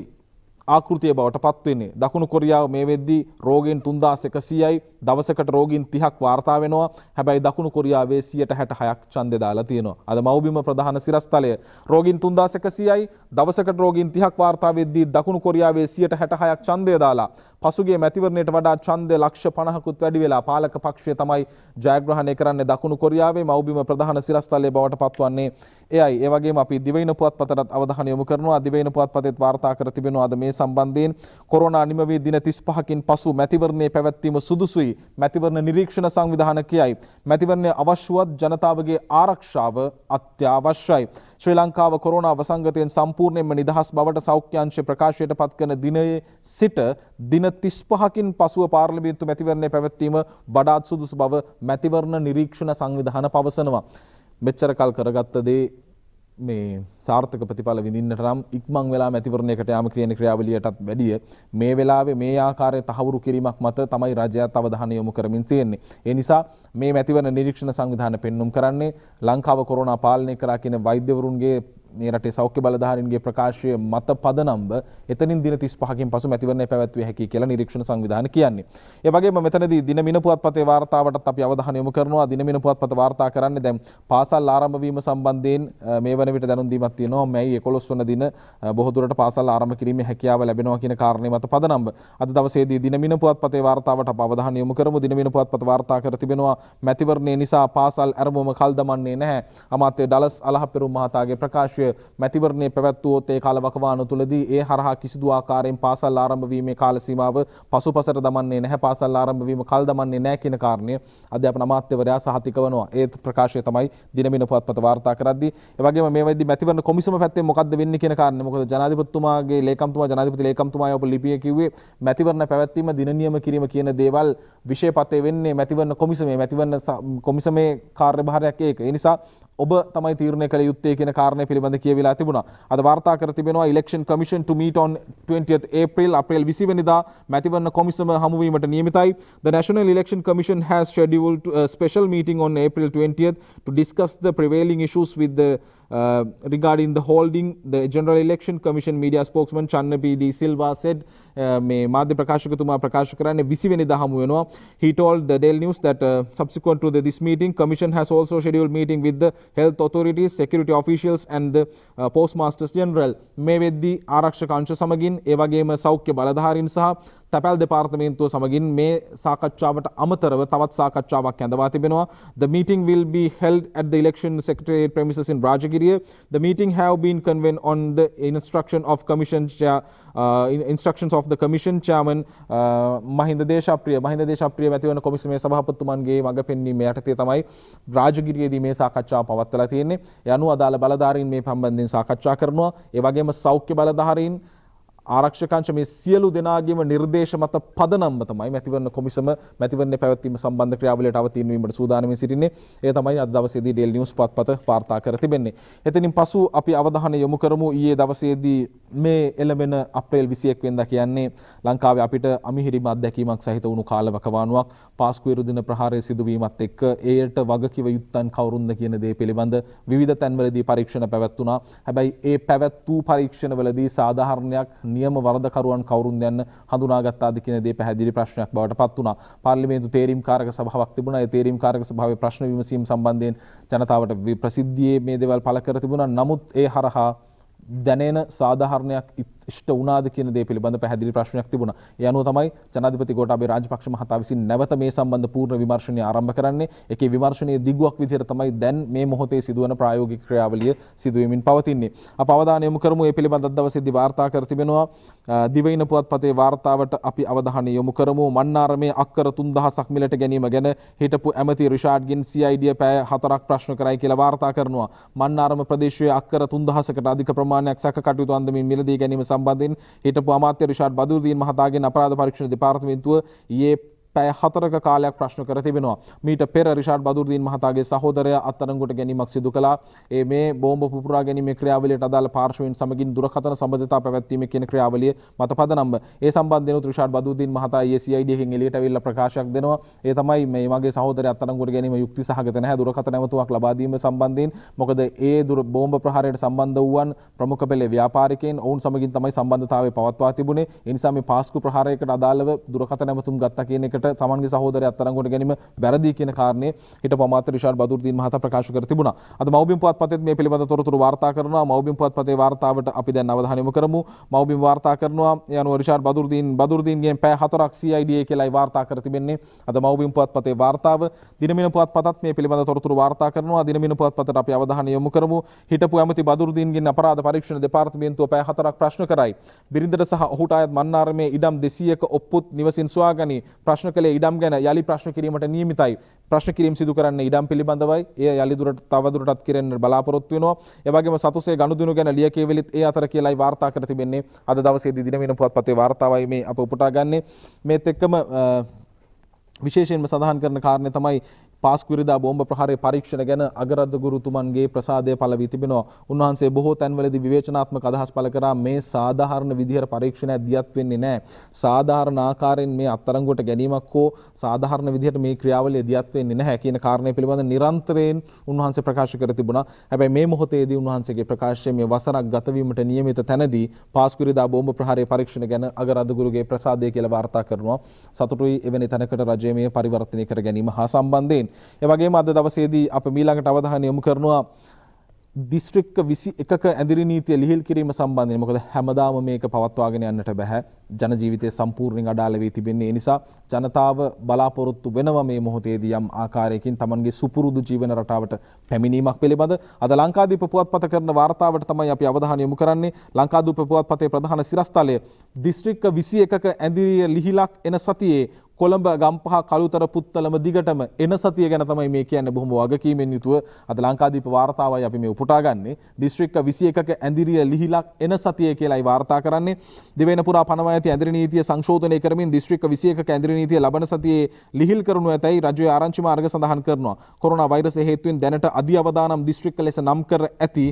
ආකෘතිය බවට පත් වෙන්නේ. දකුණු කොරියාව මේ වෙද්දී රෝගීන් 3100යි දවසකට රෝගීන් 30ක් වාර්තා වෙනවා. හැබැයි දකුණු කොරියාවේ 66ක් ඡන්දය දාලා තියෙනවා. අද මව්බිම ප්‍රධාන සිරස්තලය රෝගීන් 3100යි දවසකට රෝගීන් 30ක් වාර්තා වෙද්දී දකුණු කොරියාවේ 66ක් ඡන්දය දාලා පසුගිය මැතිවරණයට වඩා ඡන්දය ලක්ෂ 50කුත් වැඩි වෙලා පාලක පක්ෂය තමයි ජයග්‍රහණය කරන්නේ දකුණු කොරියාවේ මව්බිම ප්‍රධාන සිරස්තලය බවට පත්වන්නේ එයයි. ඒ වගේම අපි දිවයින පුවත්පතට අවධානය යොමු කරනවා. දිවයින පුවත්පතේත් වාර්තා කර තිබෙනවා අද මේ සම්බන්ධයෙන් කොරෝනා නිම වී දින 35කින් පසු මැතිවරණයේ පැවැත්වීම සුදුසුයි. මැතිවරණ නිරීක්ෂණ සංවිධාන කියයි. මැතිවරණය අවශ්‍යවත් ජනතාවගේ ආරක්ෂාව අත්‍යවශ්‍යයි. ශ්‍රී ලංකාව කොරෝනා වසංගතයෙන් සම්පූර්ණයෙන්ම නිදහස් බවට සෞඛ්‍ය අංශය ප්‍රකාශයට පත් කරන දිනයේ සිට දින 35කින් පසුව පාර්ලිමේන්තු මැතිවරණය පැවැත්වීම වඩාත් සුදුසු බව මැතිවරණ නිරීක්ෂණ සංවිධාන පවසනවා. මෙච්චර කල් කරගත්ත දේ මේ සාර්ථක ප්‍රතිඵල විඳින්නට නම් ඉක්මන් වෙලා මැතිවරණයකට යාම කියන ක්‍රියාවලියටත් වැඩිය මේ වෙලාවේ මේ ආකාරයේ තහවුරු කිරීමක් මත තමයි රජයත් අවධානය යොමු කරමින් තියෙන්නේ. ඒ නිසා මේ මැතිවරණ නිරීක්ෂණ සංවිධානය පෙන්눔 කරන්නේ ලංකාව කොරෝනා පාලනය කරා කියන වෛද්‍යවරුන්ගේ මේ රටේ සෞඛ්‍ය බලධාරීන්ගේ ප්‍රකාශය මත පදනම්ව එතනින් දින 35කින් පසු මැතිවරණය පැවැත්විය හැකි කියලා නිරීක්ෂණ සංවිධානය කියන්නේ. ඒ වගේම මෙතනදී දිනමින පුවත්පතේ වාර්තාවටත් අපි අවධානය යොමු කරනවා. දිනමින පුවත්පත වාර්තා කරන්නේ දැන් පාසල් ආරම්භ වීම සම්බන්ධයෙන් මේ වන විට දැනුම් දීමක් තියෙනවා. මැයි 11 වන දින බොහෝ දුරට පාසල් ආරම්භ කිරීමේ හැකියාව ලැබෙනවා කියන කාරණේ මත පදනම්ව අද දවසේදී දිනමින පුවත්පතේ වාර්තාවට අප අවධානය යොමු කරමු. දිනමින පුවත්පත වාර්තා කර තිබෙනවා මැතිවරණය නිසා පාසල් ආරම්භම කල් දමන්නේ නැහැ. අමාත්‍ය ඩලස් අලහපෙරුම් මහතාගේ ප්‍රකාශය මැතිවරණයේ පැවැත්වුවොත් ඒ කාලවකවානුව තුළදී ඒ හරහා කිසිදු ආකාරයෙන් පාසල් ආරම්භ වීමේ කාල සීමාව පසුපසට දමන්නේ නැහැ. පාසල් ආරම්භ වීම කල් දමන්නේ නැහැ කියන කාරණය අධ්‍යාපන අමාත්‍යවරයා සහතික වනවා. ඒ ප්‍රකාශය තමයි දිනමින පුවත්පත වාර්තා කරද්දී. ඒ වගේම මේ වෙද්දී මැතිවරණ කොමිසම පැත්තෙන් මොකද්ද වෙන්නේ කියන කාරණේ. මොකද ජනාධිපතිතුමාගේ ලේකම්තුමා ජනාධිපති ලේකම්තුමා ඔබ ලිපියේ කිව්වේ මැතිවරණ පැවැත්වීම දින නියම කිරීම කියන දේවල් විෂයපතේ වෙන්නේ මැතිවරණ කොමිසමේ මැතිවරණ කොමිසමේ කාර්යභාරයක් ඒක. ඒ නිසා ඔබ තමයි තීරණය කළ යුත්තේ කියන කාරණය පිළිබඳ කියවිලා තිබුණා. අද වාර්තා කර තිබෙනවා election commission to meet on 20th April අප්‍රේල් 20 වෙනිදා මැතිවරණ කොමිසම හමු වීමට නියමිතයි. The National Election Commission has scheduled a special meeting on April 20th to discuss the prevailing issues with the regarding the holding. The General Election Commission media spokesman Channa P. D. Silva said මේ මාධ්‍ය ප්‍රකාශකතුමා ප්‍රකාශ කරන්නේ 20 වෙනිදා හමු වෙනවා. He told the Daily News that subsequent to this meeting commission has also scheduled meeting with the health authorities, security officials and the postmasters general. මේ වෙද්දී ආරක්ෂක අංශ සමගින් ඒ වගේම සෞඛ්‍ය බලධාරීන් සහ තැපැල් දෙපාර්තමේන්තුව සමගින් මේ සාකච්ඡාවට අමතරව තවත් සාකච්ඡාවක් ඇඳවා තිබෙනවා. The meeting will be held at the election secretariat premises in Rajagiriya. The meeting have been convened on the instructions of the commission chairman Mahinda Deshapriya මැතිවරණ කොමිසමේ සභාපතිතුමන්ගේ මඟ පෙන්වීම යටතේ තමයි රාජගිරියේදී මේ සාකච්ඡාව පවත්වලා තියෙන්නේ. ඒ අනුව අදාළ බලධාරීන් මේ සම්බන්ධයෙන් සාකච්ඡා කරනවා. ඒ වගේම සෞඛ්‍ය බලධාරීන් ආරක්ෂකංශ මේ සියලු දෙනාගේම නිර්දේශ මත පදනම්ව තමයි මැතිවරණ කොමිසම මැතිවරණය පැවැත්වීම සම්බන්ධ ක්‍රියාවලියට අවතීන වීමට සූදානම්ව සිටින්නේ. ඒ තමයි අද දවසේදී ඩේල් නිවුස් පත්පත වාර්තා කර තිබෙන්නේ. එතනින් පසු අපි අවධානය යොමු කරමු ඊයේ දවසේදී මේ එළඹෙන අප්‍රේල් 21 වෙනිදා කියන්නේ ලංකාවේ අපිට අමිහිරිම අත්දැකීමක් සහිත වුණු කාලවකවානුවක් පාස්කු විරුදින ප්‍රහාරය සිදුවීමත් එක්ක ඒයට වගකිව යුත්තන් කවුරුන්ද කියන දේ පිළිබඳ විවිධ තැන්වලදී පරීක්ෂණ පැවැත්වුණා. හැබැයි ඒ පැවැත් වූ පරීක්ෂණවලදී සාධාරණයක් නියම වරදකරුවන් කවුරුන් යන්න හඳුනාගත්තාද කියන දේ පැහැදිලි ප්‍රශ්නයක් බවට පත් වුණා. පාර්ලිමේන්තු තේරීම් කාරක සභාවක් තිබුණා. ඒ තේරීම් කාරක සභාවේ ප්‍රශ්න විමසීම සම්බන්ධයෙන් ජනතාවට ප්‍රසිද්ධියේ මේ දේවල් පළ කර තිබුණා. නමුත් ඒ හරහා දැනෙන සාධාරණයක් ඉෂ්ට වුණාද කියන දේ පිළිබඳ පැහැදිලි ප්‍රශ්නයක් තිබුණා. ඒ අනුව තමයි ජනාධිපති ගෝඨාභය රාජපක්ෂ මහතා විසින් නැවත මේ සම්බන්ධ පූර්ණ විමර්ශනය ආරම්භ කරන්නේ. ඒකේ විමර්ශනයේ දිගුවක් විදිහට තමයි දැන් මේ මොහොතේ සිදුවන ප්‍රායෝගික ක්‍රියාවලිය සිදුවෙමින් පවතින්නේ. අප අවධානය යොමු කරමු. ඒ පිළිබඳව දවසේදී වාර්තා කර තිබෙනවා. දිවයින පුවත්පතේ වාර්තාවට අපි අවධානය යොමු කරමු. මන්නාරමේ අක්කර 3000ක් මිලට ගැනීම ගැන හිටපු ඇමති රිෂාඩ්ගෙන් CID පැය 4ක් ප්‍රශ්න කරයි කියලා වාර්තා කරනවා. මන්නාරම ප්‍රදේශයේ අක්කර 3000කට අධික ප්‍රමාණයක් සැක කටයුතු අන්දමින් මිලදී ගැනීම සම්බන්ධයෙන් හිටපු අමාත්‍ය රිෂාඩ් බදුරුදීන් මහතාගෙන් අපරාධ පරීක්ෂණ දෙපාර්තමේන්තුව ඊයේ පැය 4ක කාලයක් ප්‍රශ්න කර තිබෙනවා. මීට පෙර රිෂාඩ් බදුරුදීන් මහතාගේ සහෝදරයා අත්අඩංගුවට ගැනීමක් සිදු කළා. මේ බෝම්බ පුපුරා ගැනීමේ ක්‍රියාවලියට අදාළ පාර්ශවයෙන් සමගින් දුරකථන සම්බන්ධතා පැවැත්වීමේ කියන ක්‍රියාවලිය මත පදනම්ව. ඒ සම්බන්ධයෙන් රිෂාඩ් බදුරුදීන් මහතා ඊයේ CID එකෙන් එළියට අවිල්ලා ප්‍රකාශයක් දෙනවා. ඒ තමයි මේ මගේ සහෝදරයා අත්අඩංගුවට ගැනීම යුක්ති සහගත නැහැ දුරකථන ඇමතුමක් ලබා දීම සම්බන්ධයෙන්. මොකද ඒ බෝම්බ ප්‍රහාරයට සම්බන්ධ වූවන් ප්‍රමුඛ පෙළේ ව්‍යාපාරිකයන් ඔවුන් සමගින් තමයි සම්බන්ධතාවය පවත්වා තිබුණේ. ඒ නිසා මේ පාස්කු ප්‍රහාරයකට අදාළව දුරකථන ඇමතුම් ගත්තා කියන එකට තමන්ගේ සහෝදරයා අත්අඩංගුවට ගැනීම වැරදි කියන කාරණේ හිටපු අමාත්‍ය රිෂාඩ් බදුරුදීන් මහතා ප්‍රකාශ කර තිබුණා. අද මව්බිම් පුවත්පතේත් මේ පිළිබඳ තොරතුරු වාර්තා කරනවා. මව්බිම් පුවත්පතේ වාර්තාවට අපි දැන් අවධානය යොමු කරමු. මව්බිම් වාර්තා කරනවා ඒ අනුව රිෂාඩ් බදුරුදීන්ගෙන් පැය 4ක් CID කියලායි වාර්තා කර තිබෙන්නේ. අද මව්බිම් පුවත්පතේ වාර්තාව දිනමින පුවත්පතත් මේ පිළිබඳ තොරතුරු වාර්තා කරනවා. දිනමින පුවත්පතට අපි අවධානය යොමු කරමු. හිටපු ඇමති බදුරුදීන්ගෙන් අපරාධ පරීක්ෂණ දෙපාර්තමේන්තුව පැය 4ක් ප්‍රශ්න කරයි. බිරිඳට සහ ඔහුට අයත් මන්නාරමේ ඉඩම් 200ක ඔප්පුත් නිවසින් සොයාගනි. ප්‍රශ්න කළේ ඉඩම් ගැන යලි ප්‍රශ්න කිරීමට නියමිතයි. ප්‍රශ්න කිරීම සිදු කරන්නේ ඉඩම් පිළිබඳවයි. එය යලි තවදුරටත් කිරෙන්න බලාපොරොත්තු වෙනවා. ඒ වගේම සතුසේ ගනුදෙනු ගැන ලියකියවිලිත් ඒ අතර කියලායි වාර්තා කර තිබෙන්නේ. අද දවසේදී දිනමින පුවත්පතේ වාර්තාවයි මේ අප උපුටා ගන්නේ. මේත් එක්කම විශේෂයෙන්ම සඳහන් කරන කාරණේ තමයි පාස්කුවිරිදා බෝම්බ ප්‍රහාරයේ පරීක්ෂණ ගැන අගරාධ ගුරුතුමන්ගේ ප්‍රසාදය පළ වී තිබෙනවා. උන්වහන්සේ බොහෝ තැන්වලදී විවේචනාත්මක අදහස් පළ කරා මේ සාධාරණ විදිහට පරීක්ෂණයක් දියත් වෙන්නේ නැහැ. සාධාරණ ආකාරයෙන් මේ අත්අඩංගුවට ගැනීමක් හෝ සාධාරණ විදිහට මේ ක්‍රියාවලිය දියත් වෙන්නේ නැහැ කියන කාරණය පිළිබඳ නිරන්තරයෙන් උන්වහන්සේ ප්‍රකාශ කර තිබුණා. හැබැයි මේ මොහොතේදී උන්වහන්සේගේ ප්‍රකාශය මේ වසරක් ගත වීමට නියමිත තැනදී පාස්කුවිරිදා බෝම්බ ප්‍රහාරයේ පරීක්ෂණ ගැන අගරාධ ගුරුගේ ප්‍රසාදය කියලා වාර්තා කරනවා. සතුටුයි එවැනි තැනකට රජය මේ පරිවර්තනය කර ගැනීම හා සම්බන්ධයෙන්. ඒ වගේම අද දවසේදී අප මීළඟට අවධානය යොමු කරනවා දිස්ත්‍රික්ක 21ක ඇඳිරි නීතිය ලිහිල් කිරීම සම්බන්ධයෙන්. මොකද හැමදාම මේක පවත්වාගෙන යන්නට බෑ. ජන ජීවිතය සම්පූර්ණයෙන් අඩාල වී තිබෙන්නේ. ඒ නිසා ජනතාව බලාපොරොත්තු වෙනවා මේ මොහොතේදී යම් ආකාරයකින් Tamanගේ සුපුරුදු ජීවන රටාවට පැමිණීමක් පිළිබඳ. අද ලංකාදීප පුවත්පත කරන වාර්තාවට තමයි අපි අවධානය යොමු කරන්නේ. ලංකාදීප පුවත්පතේ ප්‍රධාන සිරස්තලය දිස්ත්‍රික්ක 21ක ඇඳිරිය ලිහිලක් එන සතියේ කොළඹ ගම්පහ කළුතර පුත්තලම දිගටම එන සතිය ගැන තමයි මේ කියන්නේ. බොහොම වගකීමෙන් යුතුව අද ලංකාදීප වාර්තාවයි අපි මේ උපුටා ගන්නේ. දිස්ත්‍රික්ක 21ක ඇඳිරිය ලිහිලක් එන සතිය කියලායි වාර්තා කරන්නේ. දිවයින පුරා පනවා ඇති ඇඳිරි නීතිය සංශෝධනය කරමින් දිස්ත්‍රික්ක 21ක ඇඳිරි නීතිය ලබන සතියේ ලිහිල් කරනු ඇතැයි රජයේ ආරංචි මාර්ග සඳහන් කරනවා. කොරෝනා වෛරසය හේතුවෙන් දැනට අධි අවදානම් දිස්ත්‍රික්ක ලෙස නම් කර ඇති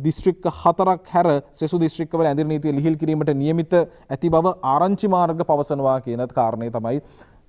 දිස්ත්‍රික්ක 4ක් හැර සෙසු දිස්ත්‍රික්කවල ඇඳිරි නීතිය ලිහිල් කිරීමට නියමිත ඇති බව ආරංචි මාර්ග පවසනවා කියන කාරණේ තමයි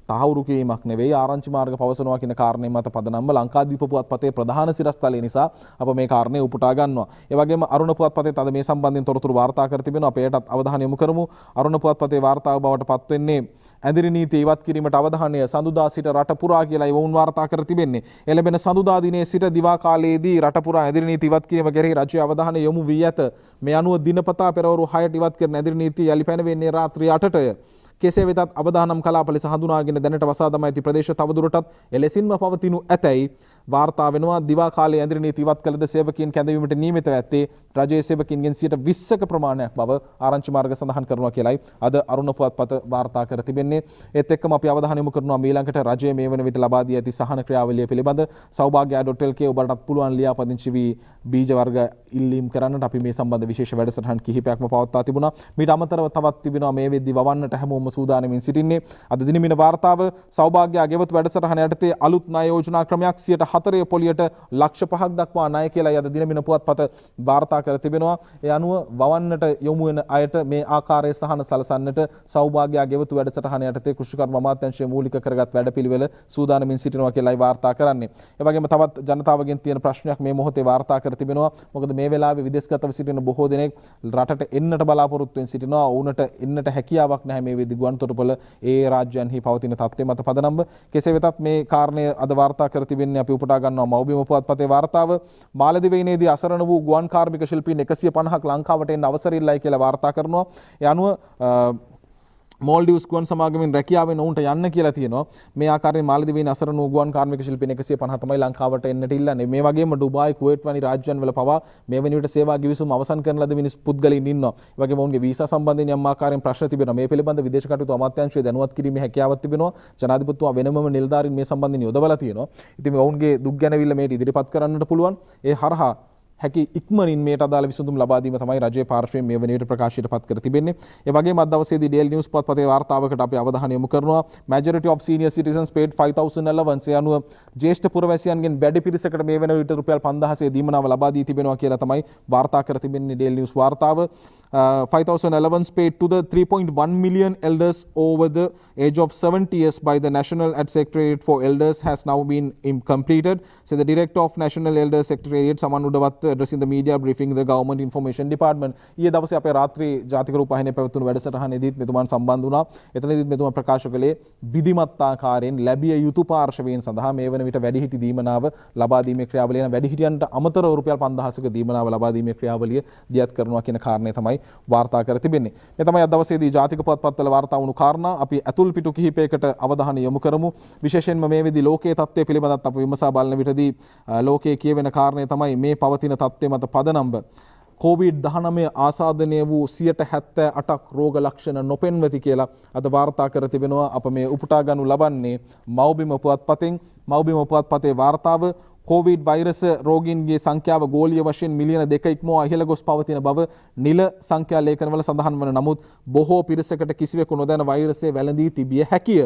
තහවුරු කිරීමක් නෙවෙයි. ආරංචි මාර්ග පවසනවා කියන කාරණේ මත පදනම්ව ලංකාදීප පුවත්පතේ ප්‍රධාන සිරස්තලය නිසා අප මේ කාරණේ උපුටා ගන්නවා. ඒ වගේම අරුණ පුවත්පතේත් අද මේ සම්බන්ධයෙන් තොරතුරු වාර්තා කර තිබෙනවා. අපි එයටත් අවධානය යොමු කරමු. අරුණ පුවත්පතේ වාර්තාව බවට පත් වෙන්නේ ඇඳිරි නීතිය ඉවත් කිරීමට අවධානය සඳුදා සිට රට පුරා කියලායි වුන් වාර්තා කර තිබෙන්නේ. එළඹෙන සඳුදා දිනේ සිට දිවා කාලයේදී රට පුරා ඇඳිරි නීති ඉවත් කිරීම කෙරෙහි රජයේ අවධානය යොමු වී ඇත. මේ අනුව දිනපතා පෙරවරු 6ට ඉවත් කරන ඇඳිරි නීතිය යලි පැනවෙන්නේ රාත්‍රී 8ටය. කෙසේ වෙතත් අවදානම් කලාප ලෙස හඳුනාගෙන දැනට වසා දමා ඇති ප්‍රදේශ තවදුරටත් එලෙසින්ම පවතිනු ඇතැයි වාර්තා වෙනවා. දිවා කාලයේ ඇඳිරි නීති ඉවත් කළද සේවකයන් කැඳවීමට නියමිතව ඇත්තේ රජයේ සේවකයන්ගෙන් 20%ක ප්‍රමාණයක් බව ආරංචි මාර්ග සඳහන් කරනවා කියලයි අද අරුණ පුවත්පත වාර්තා කර තිබෙන්නේ. ඒත් එක්කම අපි අවධානය යොමු කරනවා මීළඟට රජයේ මේ වන විට ලබා දී ඇති සහන ක්‍රියාවලිය පිළිබඳ. සෞභාග්‍ය.lk ඔබටත් පුළුවන් ලියාපදිංචි වී බීජ වර්ග ඉල්ලීම් කරන්නට අපි මේ සම්බන්ධ විශේෂ වැඩසටහන් කිහිපයක්ම පවත්වා තිබුණා. මීට අමතරව තවත් තිබෙනවා මේ වෙද්දී වවන්නට හැමෝම සූදානමින් සිටින්නේ. අද දිනමින වාර්තාව සෞභාග්‍ය ගෙවතු වැඩසටහන යටතේ අලුත් ණය යෝජනා ක්‍රමයක් 4 පොලියට ලක්ෂ 5ක් දක්වා ණය කියලා අද දිනමින පුවත්පත වාර්තා කර තිබෙනවා. ඒ අනුව වවන්නට යොමු වෙන අයට මේ ආකාරයේ සහන සලසන්නට සෞභාග්‍ය ගෙවතු වැඩසටහන යටතේ කෘෂිකර්ම අමාත්‍යාංශය මූලික කරගත් වැඩපිළිවෙල සූදානමින් සිටිනවා කියලායි වාර්තා කරන්නේ. ඒ වගේම තවත් ජනතාවගෙන් තියෙන ප්‍රශ්නයක් මේ මොහොතේ වාර්තා කර තිබෙනවා. මොකද මේ වෙලාවේ විදේශගතව සිටින බොහෝ දෙනෙක් රටට එන්නට බලාපොරොත්තු වෙන සිටිනවා. ඔවුන්ට එන්නට හැකියාවක් නැහැ මේ වෙද්දී ගුවන්තොටුපළ ඒ රාජ්‍යයන්හි පවතින තත්ත්වය මත පදනම්ව. කෙසේ වෙතත් මේ කාරණය අද වාර්තා කර තිබෙන්නේ අපි උපුටා ගන්නවා මව්බිම පුවත්පතේ වාර්තාව. මාලදිවයිනේදී අසරණ වූ ගුවන් කාර්මික ශිල්පීන් 150ක් ලංකාවට එන්න අවසර ඉල්ලයි කියලා වාර්තා කරනවා. ඒ අනුව මෝල්ඩිව්ස් ගුවන් සමාගමෙන් රැකියාවෙන් ඔවුන්ට යන්න කියලා තියෙනවා. මේ ආකාරයෙන් මාලදිවයින අසරණ වූ ගුවන් කාර්මික ශිල්පීන් 150 තමයි ලංකාවට එන්නට ඉල්ලන්නේ. මේ වගේම ඩුබායි කුවේට් වැනි රාජ්‍යයන් වල පවා මේ වෙන විට සේවා ගිවිසුම් අවසන් කරන ලද මිනිස් පුද්ගලයින් ඉන්නවා. ඒ වගේම ඔවුන්ගේ වීසා සම්බන්ධයෙන් යම් ආකාරයෙන් ප්‍රශ්න තිබෙනවා. මේ පිළිබඳ විදේශ කටයුතු අමාත්‍යාංශය දැනුවත් කිරීමේ හැකියාවක් තිබෙනවා. ජනාධිපතිතුමා වෙනමම නිලධාරීන් මේ සම්බන්ධයෙන් යොදවලා තියෙනවා. ඉතින් මේ ඔවුන්ගේ දුක් ගැනවිල්ල මේට ඉදිරිපත් කරන්නට පුළුවන්. ඒ හරහා හැකි ඉක්මනින් මේට අදාළ විසඳුම් ලබා දීම තමයි රජයේ පාර්ශ්වයෙන් මේ වන විට ප්‍රකාශයට පත් කර තිබෙන්නේ. ඒ වගේම අද දවසේදී ඩේල් නිවුස් පොත්පතේ වාර්තාවකට අපි අවධානය යොමු කරනවා. majority of senior citizens paid 5000 allowance. ඒ අනුව ජ්‍යෙෂ්ඨ පුරවැසියන්ගෙන් වැඩි පිරිසකට මේ වන විට රුපියල් 5000 දීමනාව ලබා දී තිබෙනවා කියලා තමයි වාර්තා කර තිබෙන්නේ ඩේල් නිවුස් වාර්තාව. 5,000 allowance paid to the 3.1 million elders over the age of 70 years by the National Ad Secretariat for Elders has now been completed, said the Director of National Elders Secretariat, Saman Udawat, addressing the media briefing the Government Information Department. ඊයේ දවසේ අපේ රාත්‍රී ජාතික රූපවාහිනියේ පැවතුණු වැඩසටහනේදීත් මෙතුමන් සම්බන්ධ වුණා. එතනදීත් මෙතුමන් ප්‍රකාශ කළේ විධිමත් ආකාරයෙන් ලැබිය යුතු පාර්ශවයෙන් සඳහා මේ වන විට වැඩිහිටි දීමනාව ලබා දීමේ ක්‍රියාවලිය යන වැඩිහිටියන්ට අමතරව රුපියල් 5000ක දීමනාව ලබා දීමේ ක්‍රියාවලිය දියත් කරනවා කියන කාරණය තමයි වාර්තා කර තිබෙන්නේ. මේ තමයි අද දවසේදී ජාතික පුවත්පත්වල වාර්තා වුණු කාරණා. අපි අතුල් පිටු කිහිපයකට අවධානය යොමු කරමු. විශේෂයෙන්ම මේ වෙද්දී ලෝකයේ තත්ත්වය පිළිබඳව අපි විමසා බලන විටදී ලෝකයේ කියවෙන කාරණය තමයි මේ පවතින තත්ත්වය මත පදනම්ව COVID-19 ආසාදනය වූ 78ක් රෝග ලක්ෂණ නොපෙන්වති කියලා අද වාර්තා කර තිබෙනවා. අප මේ උපුටා ගනු ලබන්නේ මව්බිම පුවත්පතෙන්. මව්බිම පුවත්පතේ වාර්තාව කොවිඩ් වෛරස රෝගීන්ගේ සංඛ්‍යාව ගෝලීය වශයෙන් මිලියන 2 ඉක්මවා ඉහළ ගොස් පවතින බව නිල සංඛ්‍යා ලේඛනවල සඳහන් වන නමුත් බොහෝ පිරිසකට කිසිවෙකු නොදැන වෛරසය වැළඳී තිබිය හැකිය.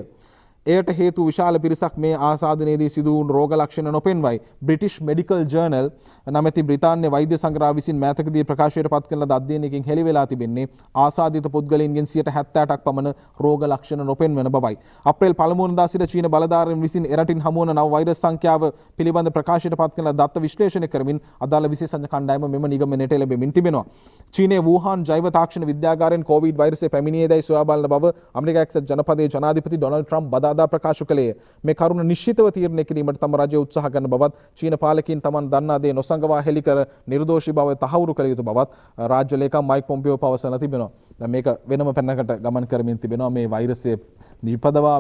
එයට හේතු විශාල පිරිසක් මේ ආසාදනයේදී සිදු වුණු රෝග ලක්ෂණ නොපෙන්වයි. බ්‍රිටිෂ් මෙඩිකල් ජර්නල් නැමැති බ්‍රිතාන්‍ය වෛද්‍ය සංග්‍රහ විසින් මෑතකදී ප්‍රකාශයට පත් කරන ලද අධ්‍යයනයකින් හෙළි වෙලා තිබෙන්නේ ආසාදිත පුද්ගලයන්ගෙන් 78%ක් පමණ රෝග ලක්ෂණ නොපෙන්වන බවයි. අප්‍රේල් 1 වෙනිදා සිට චීන බලධාරීන් විසින් එරටින් හමුවන නව වෛරස් සංඛ්‍යාව පිළිබඳ ප්‍රකාශයට පත් කරන දත්ත විශ්ලේෂණය කරමින් අදාළ විශේෂඥ කණ්ඩායම මෙම නිගමනයට එළඹෙමින් තිබෙනවා. චීනයේ වූහාන් ජෛව තාක්ෂණ විද්‍යාගාරයෙන් කොවිඩ් වෛරසය පැමිණියේදයි සොයා බලන බව ඇමරිකා එක්සත් ජනපදයේ ජනාධිපති ඩොනල්ඩ් ට්‍රම්ප් බදාදා ප්‍රකාශ කළේය. මේ කරුණ නිශ්චිතව තීරණය කිරීමට තම රජය උත්සාහ කරන බවත් චීන පාලකයන් තමන් දන්නා දේ නොසඟවා හෙළි කර නිර්දෝෂී බව තහවුරු කළ යුතු බවත් රාජ්‍ය ලේකම් මයික් පොම්පියෝ පවසන තිබෙනවා. මේක වෙනම පැනකට ගමන් කරමින් තිබෙනවා. මේ වෛරසය නිපදවා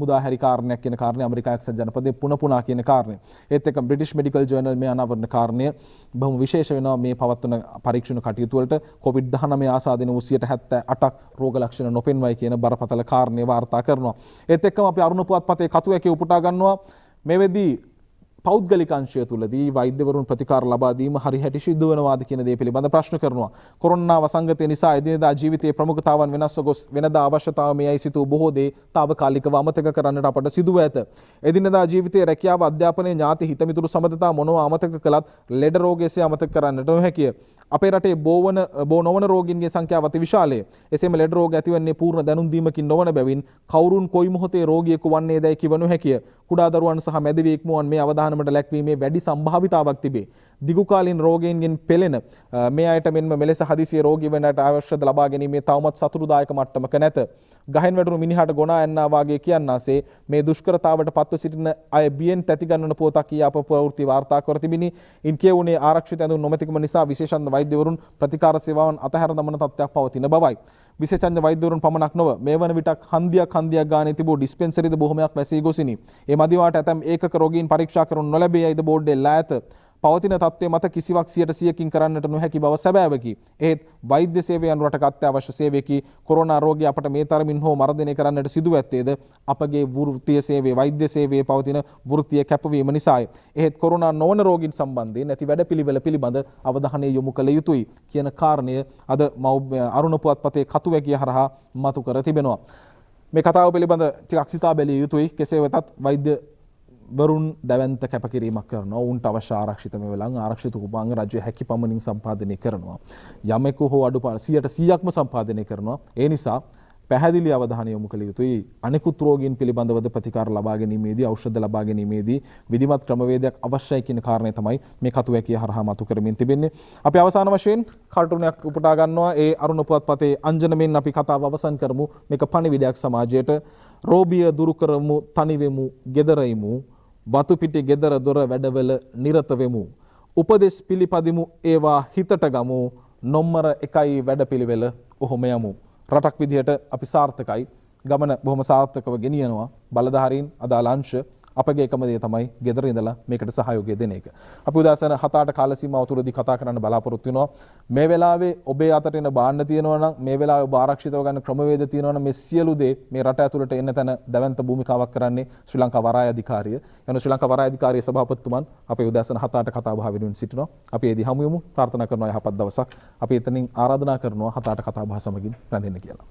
මුදා හැරි කාරණයක් කියන කාරණේ ඇමරිකා එක්සත් ජනපදයේ පුන කියන කාරණේ. ඒත් එක්ක බ්‍රිටිෂ් මෙඩිකල් ජර්නල් මේ අනාවරණ කාරණය බොහොම විශේෂ වෙනවා. මේ පවත්වන පරීක්ෂණ කටයුතු වලට COVID-19 ආසාදන වූ 78%ක් රෝග ලක්ෂණ නොපෙන්වයි කියන බරපතල කාරණේ වාර්තා කරනවා. ඒත් එක්කම අපි අරුණ පුවත්පතේ කතුවැකේ උපුටා ගන්නවා මේ වෙද්දී පෞද්ගලික අංශය තුලදී වෛද්‍යවරුන් ප්‍රතිකාර ලබා දීම හරි හැටි සිදු වෙනවාද කියන දේ පිළිබඳ ප්‍රශ්න කරනවා. කොරෝනා වසංගතය නිසා එදිනෙදා ජීවිතයේ ප්‍රමුඛතාවන් වෙනස්ව ගොස් වෙනදා අවශ්‍යතාව මේයි සිටු බොහෝ දේ తాවකාලිකව අමතක කරන්නට අපට සිදුව ඇත. එදිනෙදා ජීවිතයේ රැකියාව අධ්‍යාපනයේ ඥාති හිතමිතුරු සම්බන්ධතා මොනවා අමතක කළත් ලෙඩ රෝගයේසේ අමතක කරන්නට නොහැකිය. අපේ රටේ බෝ නොවන රෝගීන්ගේ සංඛ්‍යාව අති විශාලය. එසේම ලෙඩ රෝග ඇතිවන්නේ පූර්ණ දැනුම් දීමකින් නොවන බැවින් කවුරුන් කොයි මොහොතේ රෝගියෙකු වන්නේදයි කිව නොහැකිය. කුඩා දරුවන් සහ මැදිවි ඉක්මුවන් මේ අවධානමට ලැක්වීමේ වැඩි සම්භාවිතාවක් තිබේ. දිගුකාලීන රෝගීන්ගෙන් පෙළෙන මේ අයට මෙන්ම මෙලෙස හදිසියේ රෝගී වෙනට අවශ්‍යද ලබා ගැනීමේ තවමත් සතුටුදායක මට්ටමක නැත. ගහෙන් වැටුණු මිනිහට ගොනා යන්නා වාගේ කියන්නාසේ මේ දුෂ්කරතාවට පත්ව සිටින අය බියෙන් තැති ගන්නන පොතක් කියා අප ප්‍රවෘත්ති වාර්තා කර තිබිනි. ඉන් කියවුනේ ආරක්ෂිත ඇඳුම් නොමැතිකම නිසා විශේෂඥ වෛද්‍යවරුන් ප්‍රතිකාර සේවාවන් අතහැර දමන තත්ත්වයක් පවතින බවයි. විශේෂඥ වෛද්‍යවරුන් පමණක් නොව මේ වන විටක් හන්දියක් ගානේ තිබූ ඩිස්පෙන්සරිද බොහොමයක් වැසී ගොසිනි. ඒ මදිවාට ඇතැම් ඒකක රෝගීන් පරීක්ෂා කරනු නොලැබේ යයිද බෝඩ්ඩේ ලා ඇත. පවතින තත්ත්වය මත කිසිවක් 100%කින් කරන්නට නොහැකි බව සැබෑවකි. එහෙත් වෛද්‍ය සේවය යන රටක අත්‍යවශ්‍ය සේවයකි. කොරෝනා රෝගී අපට මේ තරමින් හෝ මර්ධනය කරන්නට සිදු ඇත්තේද අපගේ වෘත්තීය සේවයේ වෛද්‍ය සේවයේ පවතින වෘත්තීය කැපවීම නිසාය. එහෙත් කොරෝනා නොවන රෝගීන් සම්බන්ධයෙන් නැති වැඩපිළිවෙල පිළිබඳ අවධානය යොමු කළ යුතුයි කියන කාරණය අද අරුණ පුවත්පතේ කතුවැකිය හරහා මතු කර තිබෙනවා. මේ කතාව පිළිබඳ ටිකක් සිතා බැලිය යුතුයි. කෙසේ වෙතත් වෛද්‍ය වරුන් දැවැන්ත කැපකිරීමක් කරනවා. ඔවුන්ට අවශ්‍ය ආරක්ෂිත මෙවලන් ආරක්ෂිත උපාංග රජය හැකි පමණින් සම්පාදනය කරනවා. යමෙකු හෝ අඩුපාඩු 100%ක්ම සම්පාදනය කරනවා. ඒ නිසා පැහැදිලි අවධානය යොමු කළ යුතුයි. අනෙකුත් රෝගීන් පිළිබඳවද ප්‍රතිකාර ලබා ගැනීමේදී ඖෂධ ලබා ගැනීමේදී විධිමත් ක්‍රමවේදයක් අවශ්‍යයි කියන කාරණය තමයි මේ කතුවැකිය හරහා මතු කරමින් තිබෙන්නේ. අපි අවසාන වශයෙන් කාටුනයක් උපුටා ගන්නවා. ඒ අරුණ පුවත්පතේ අංජනමෙන් අපි කතාව අවසන් කරමු. මේක පණිවිඩයක් සමාජයට. රෝබිය දුරු කරමු, තනිවෙමු, ගෙදරයිමු, වතු පිටි ගෙදර දොර වැඩවල නිරත වෙමු. උපදෙස් පිළිපදිමු, ඒවා හිතට ගමු. නොම්මර 1යි වැඩපිළිවෙල ඔහොම යමු. රටක් විදිහට අපි සාර්ථකයි. ගමන බොහොම සාර්ථකව ගෙනියනවා. බලධාරීන් අදාළ අංශ අපගේ එකම දේ තමයි ගෙදර ඉඳලා මේකට සහයෝගය දෙන එක. අපි උදාසන 7-8 කාල සීමාව තුරදී කතා කරන්න බලාපොරොත්තු වෙනවා. මේ වෙලාවේ ඔබේ අතට එන බාණ්ඩ තියෙනවා නම්, මේ වෙලාවේ ඔබ ආරක්ෂිතව ගන්න ක්‍රමවේද තියෙනවා නම්, මේ සියලු දේ මේ රට ඇතුළට එන්න තැන දැවැන්ත භූමිකාවක් කරන්නේ ශ්‍රී ලංකා වරාය අධිකාරිය. යන ශ්‍රී ලංකා වරාය අධිකාරියේ සභාපතිතුමන් අපේ උදාසන 7-8 කතා බහ වෙනුවෙන් සිටිනවා. අපි එදී හමු යමු. ප්‍රාර්ථනා කරනවා යහපත් දවසක්. අපි එතනින් ආරාධනා කරනවා 7-8 කතා බහ සමගින් රැඳෙන්න කියලා.